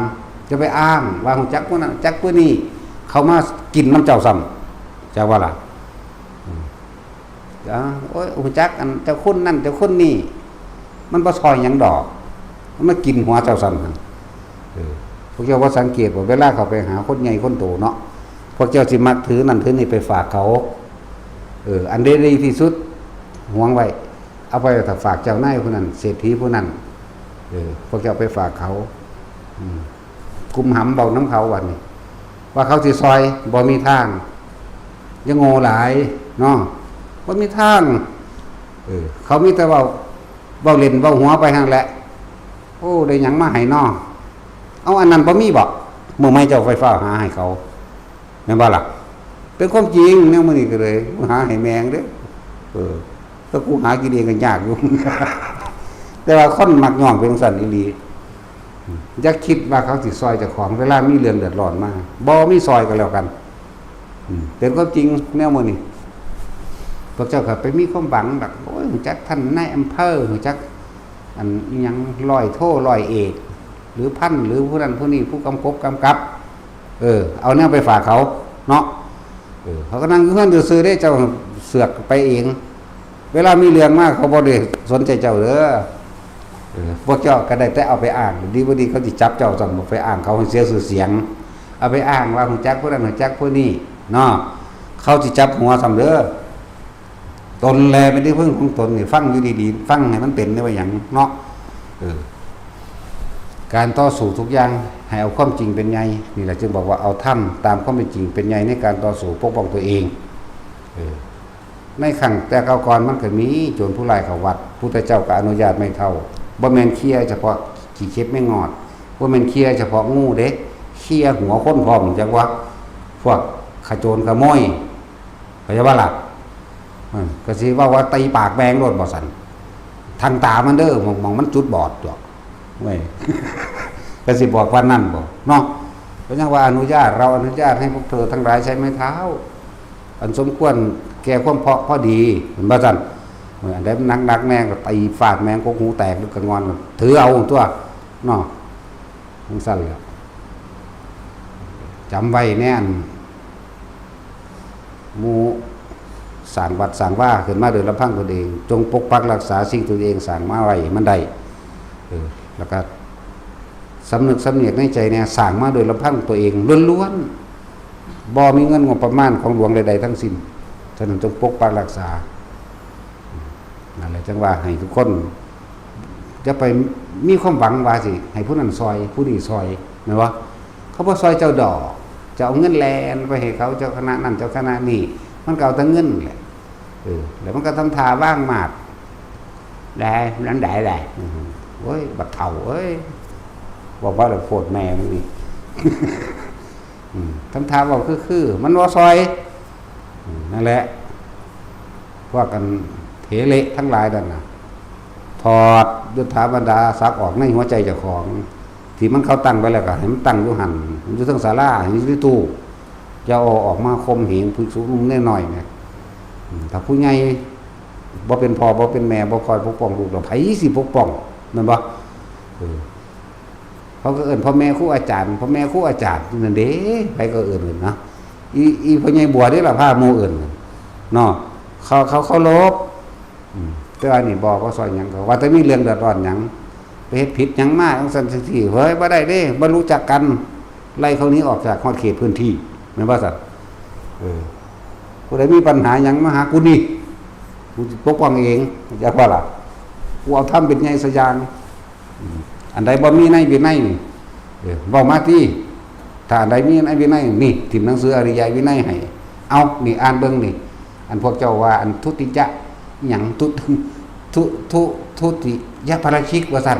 จะไปอ้างว่าฮู้จักผู้นั้นจักผู้นี้เขามากินน้ำเจ้าซ้ำจักว่าล่ะโอ้ยฮู้จักอันเจ้าคนนั่นเจ้าคนนี้มันบ่ซอยหยังดอกมันมากินหัวเจ้าซ้ำนั่นพวกเจ้าบ่สังเกตว่าเวลาเขาไปหาคนใหญ่คนโตเนาะพวกเจ้าสิมักถือนั่นถือนี่ไปฝากเขาอันดีที่สุดหวงไว้เอาไปถ้าฝากเจ้านายผู้นั้นเศรษฐีผู้นั้นพวกเจ้าไปฝากเขากุมหำเบาน้ำเขาวันนี้ว่าเขาสิซอยบ่มีทางยังโง่หลายเนาะบ่มีทางเขามีแต่เว้าเล่นเว้าหัวไปหั่นแหละโอ้ได้หยังมาให้น้อเอาอันนั้นบ่มีบ่มื้อไม่เจ้าไฟฟ้าหาให้เขาแม่นบ่ล่ะเป็นความจริงแนวมื้อนี้ก็เลยหาให้แมงเด้ถ้ากูหากินเองก็ยากอยู่ แต่ว่าคนมักย่องเป็นสั่นอีหลีอย่าคิดว่าเขาสิซอยเจ้าของเวลามีเรื่องเดือดร้อนมาบ่มีซอยก็แล้วกันเป็นความจริงแนวมื้อนี้พวกเจ้าก็ไปมีความหวังแบบโอ้ยรู้จักท่านนายอำเภอรู้จักอันอีหยังร้อยโทร้อยเอกหรือพันหรือผู้นั้นผู้นี้ผู้กำกับเอาแนวไปฝากเขาเนาะเขาก็นั่งอยู่เฮือนซื่อๆได้เจ้าเสือกไปเองเวลามีเรื่องมากเขาบ่ได้สนใจเจ้าเด้อพวกเจ้าก็ได้แต่เอาไปอ้างดีบ่ดีเขาสิจับเจ้าสั่งบ่ไปอ้างเขาให้เสียชื่อเสียงเอาไปอ้างว่าฮู้จักผู้นั้นฮู้จักผู้นี้เนาะเขาสิจับหัวซ้ำเด้อตนแลเป็นที่พึ่งของตนนี่ฟังอยู่ดีๆฟังให้มันเป็นได้ว่าหยังเนาะการต่อสู้ทุกอย่างให้เอาความจริงเป็นใหญ่นี่แหละจึงบอกว่าเอาธรรมตามความเป็นจริงเป็นใหญ่ในการต่อสู้ปกป้องตัวเองในขั้งแต่เก่าก่อนมันก็มีโจรผู้ร้ายเข้าวัดพุทธเจ้าก็อนุญาตไม่เท่าบ่แม่นเคลียร์เฉพาะขี้เข็บไม่งอดบ่แม่นเคลียร์เฉพาะงูเด้เคลียร์หัวคนพร้อมจังว่าพวกขโจรขโมยเข้าใจบ่ล่ะก็สิว่าตีปากแบงโลดบ่สั่นทางตามันเด้อมองมันจุดบอดจ้ะเว้ย ก็สิบอกว่านั่นบ่เนาะเพราะฉะนั้นว่าอนุญาตเราอนุญาตให้พวกเธอทั้งหลายใช้ไม้เท้าอันสมควรแก่ความพอดีเห็นบ่สั่นอันใดมันนักแม่ก็ตีฟาดแมงกกหูแตกหรือกันงอนถือเอาตัวเนาะมันสั่นแล้วจำไว้แน่นหมู่สร้างวัดสร้างว่าขึ้นมาโดยลำพังตนเองจงปกปักรักษาสิ่งตนเองสร้างมาไว้มันได้แล้วก็สำนึกสำเนียกในใจเนี่ยสร้างมาโดยลำพังตัวเองล้วนๆบ่มีเงินงบประมาณของหลวงใดๆทั้งสิ้นฉะนั้นจงปกปักรักษานั่นแหละจังว่าให้ทุกคนจะไปมีความหวังว่าสิให้ผู้นั้นซอยผู้นี้ซอยนะวะเขาบ่ซอยเจ้าดอกจะเอาเงินแลนไปให้เขาเจ้าคณะนั้นเจ้าคณะนี้มันก็เอาแต่เงินแหละแล้วมันก็ทำทาว่างมาดได้นั้นได้โอ้ยบักเฒ่าเอ้ยบอกว่าเราโพดแม่มึงนี่ ทำทาบอกคือมันว่าซอยนั่นแหละพวกกันเถเละทั้งหลายนั่นน่ะถอดยุทธาบรรดาซักออกในหัวใจเจ้าของที่มันเขาตั้งไว้แล้วก็ให้มันตั้งอยู่หันมันอยู่ทั้งศาลาอยู่ที่ตู้จะเอาออกมาคมเหงผู้สูงแน่หน่อยเนี่ยถ้าผู้ใหญ่บ่เป็นพ่อบ่เป็นแม่บ่คอยปกป้องลูกเราไผสิปกป้องแม่นบ่เขาก็เอิ้นพ่อแม่ครูอาจารย์พ่อแม่ครูอาจารย์นั่นเด้ไผก็เอิ้นนะอีพ่อใหญ่บัวนี่ล่ะพาหมู่เอิ้นเนาะเขาลบแต่ว่านี่บอกว่าซอยหยังก็ว่าแต่มีเรื่องเดือดร้อนหยังไปเฮ็ดผิดหยังมาจังซั่นจังซี่เฮ้ยบ่ได้เด้บ่รู้จักกันไล่เขานี้ออกจากขอบเขตพื้นที่แม่นบ่ซั่น ผู้ใดมีปัญหาหยังมาหากูนี่กูปกป้องเองจักว่าล่ะกูเอาทำเป็นไงสักอย่างอันใดบ่มีในวินัยนี่เว้ามาที่ถ้าอันใดมีในวินัยนี่ถิ่มหนังสืออริยวินัยให้เอานี่อ่านเบิ่งนี่อันพวกเจ้าว่าอันทุติยะหยังทุติยะปาราชิกว่าซั่น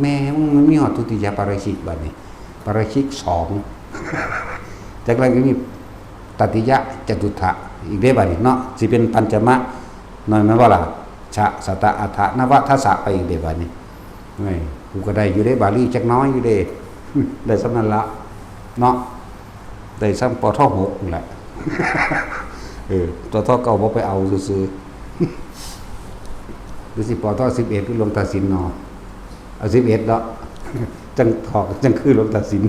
แม่มันมีฮอดทุติยะปาราชิกบัดนี้ปาราชิก2จากนั้นก็มีตติยะจตุถะอีกได้บัดนี้เนาะสิเป็นปัญจมะน้อยแม่นบ่ล่ะชะสตะอัฏฐนวทัสสะไปอีกได้บัดนี้กูก็ได้อยู่ได้บาลีจักน้อยอยู่เด้ ได้สำนั้นละเนาะได้ซ้ำปท6นั่นแหละ ตัวท9บ่ไปเอาซื่อๆหรือสิปท11คือลงตัดสินเนาะเอา11เนาะ จังถอกจังคือลงตัดสิน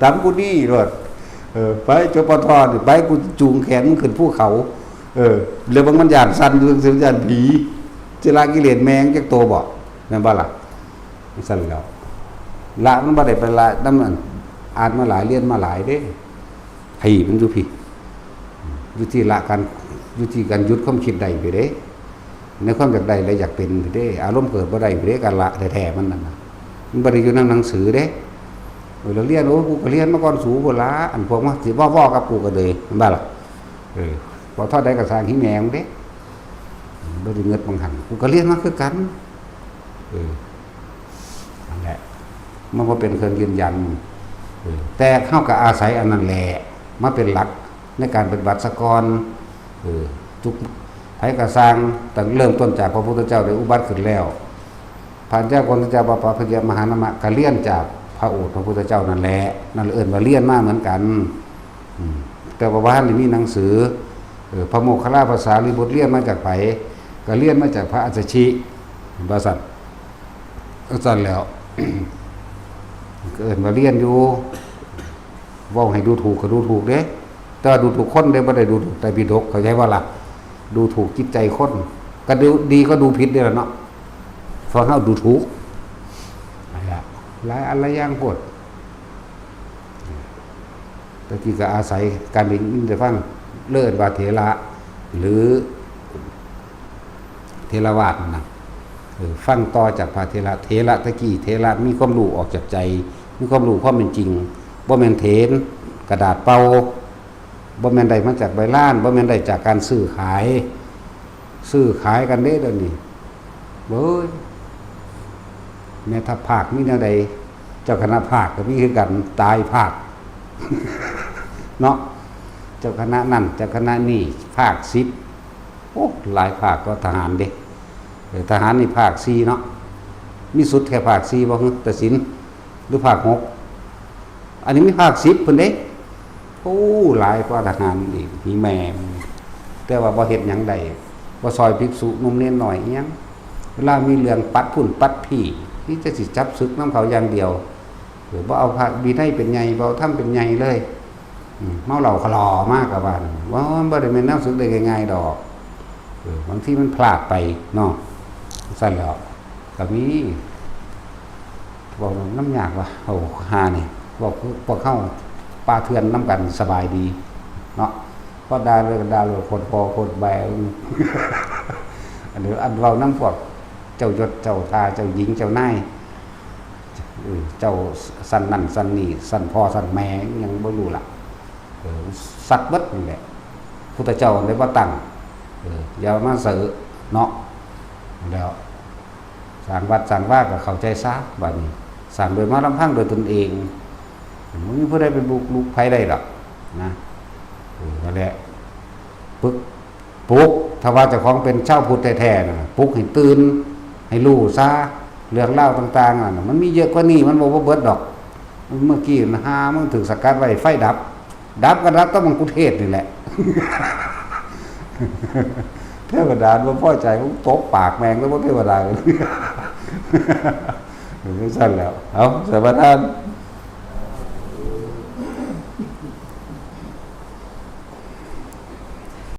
ตามกูนี่รถไปจปทนี่ไปกูจูงแขนมึงขึ้นภูเขาเรื่องมันย่านสั่นอยู่ซื่อย่านผีจิรากิเลสแมงจักโตบ่แม่นบ่ล่ะสั่นแล้วละมันบ่ได้ไปละนำนั้นอ่านมาหลายเรียนมาหลายเด้พี่มันอยู่พี่อยู่ที่ละกันอยู่ที่การหยุดความคิดใดไปเด้ในความอยากใดและอยากเป็นไปเด้อารมณ์เกิดบ่ได้ไปเด้การละแท้ๆมันนั่นน่ะมันบ่ได้อยู่ในหนังสือเด้เราเรียนกูก็เรียนมาก่อนสูพุ่นละอันพวกมาสิว่ากับกูก็เลยแม่นบ่ล่ะพอทอดได้ก็สร้างหิแมงเด้บ่ได้เงิดบังหันกูก็เรียนมาคือกันนั่นแหละมันบ่เป็นเครื่องยืนยันแต่เข้ากับอาศัยอันนั้นแหละมาเป็นหลักในการปฏิบัติสกรทุกไผก็สร้างตั้งเริ่มต้นจากพระพุทธเจ้าได้อุบัติขึ้นแล้วพระเจ้าคนเจ้าปปพยมหานามะก็เรียนจากพระโอษฐ์พระพุทธเจ้านั่นแหละนั่นเอิ้นว่าเรียนมาเหมือนกันแต่ว่าบ้านนี่มีหนังสือพระโมคคัลลาภาษาลีบุตรเรียนมาจากไผก็เรียนมาจากพระอัสสชิบาสัตก็สั่นแล้ว เกิดมาเรียนอยู่ว่าให้ดูถูกก็ดูถูกเด้แต่ดูถูกคนเด้บ่ได้ดูถูกแต่ปิฎกเข้าใจว่าล่ะดูถูกจิตใจคนก็ดูดีก็ดูผิดเด้อล่ะเนาะเพราะเฮาดูถูกหลายอันหลายอย่างโพดตะกี้ก็อาศัยการได้ยินได้ฟังเลิศว่าเถระหรือเทรวาสนั่นฟังต่อจากพระเถระตะกี้เถระมีความรู้ออกจากใจมีความรู้ความเป็นจริงบ่แม่นเถนกระดาษเป่าบ่แม่นได้มาจากใบลานบ่แม่นได้จากการซื้อขายกันเด้เดี๋ยวนี้เบ้ยแม่ทัพภาคมีแนวใดเจ้าคณะภาคก็มีคือกันตายภาค เนาะเจ้าคณะนั่นเจ้าคณะนี่ภาค10โอ้หลายภาคก็ทหารเด้ทหารนี่ภาค4เนาะมีสุดแค่ภาค4บ่ฮึตัดสินหรือภาค6อันนี้มีภาค10เพิ่นเด้โอ้หลายกว่าทหารอีกมีแม่แต่ว่าบ่เฮ็ดหยังได้บ่ซอยภิกษุหนุ่มเน้นหน่อยอีหยังเวลามีเรื่องปัดพุ่นปัดพี่นี่จะสิจับศึกนำเขาอย่างเดียวบ่เอาพระวินัยเป็นใหญ่บ่ทำเป็นใหญ่เลยเมาเหล้าคลอมากกับว่าบ่ได้แม่นแนวศึกได้ง่ายๆดอกบางทีมันพลาดไปเนาะสั่นแล้วก็มีบอกน้ำยากว่าโอ้หานี่บอกพวกเข้าปลาเทือนน้ำกันสบายดีเนาะเพราะดาเลยดาเลยคนพอคนแบง อันนี้อันเราน้ำพวกเจ้ายศเจ้าทาเจ้าหญิงเจ้านายเจ้าสันนั่นสันนี่สันพ่อสันแม่ยังบ่รู้ล่ะสักเบิดนี่แหละพุทธเจ้าได้บ่ตั้งอย่ามาเสือเนาะแล้วสร้างวัดสร้างว่าก็เข้าใจซะบัดนี้สร้างโดยมาลำพังโดยตนเองมันมีผู้ใดเป็นบุกลุกไผได้หรอกนะนั่นแหละปลุกถ้าว่าเจ้าของเป็นเจ้าพุทธแท้ๆน่ะปลุกให้ตื่นให้รู้ซะเรื่องเล่าต่างๆน่ะมันมีเยอะกว่านี้มันบ่เบิดดอกเมื่อกี้หามึงถึงสกัดไว้ไฟดับก็ดับต้องมังคุเทศนี่แหละ เทวดาบ่พอใจตบปากแมงแล้วบ่เทวดาเลย ไม่สั่นแล้วเอาสวัสดี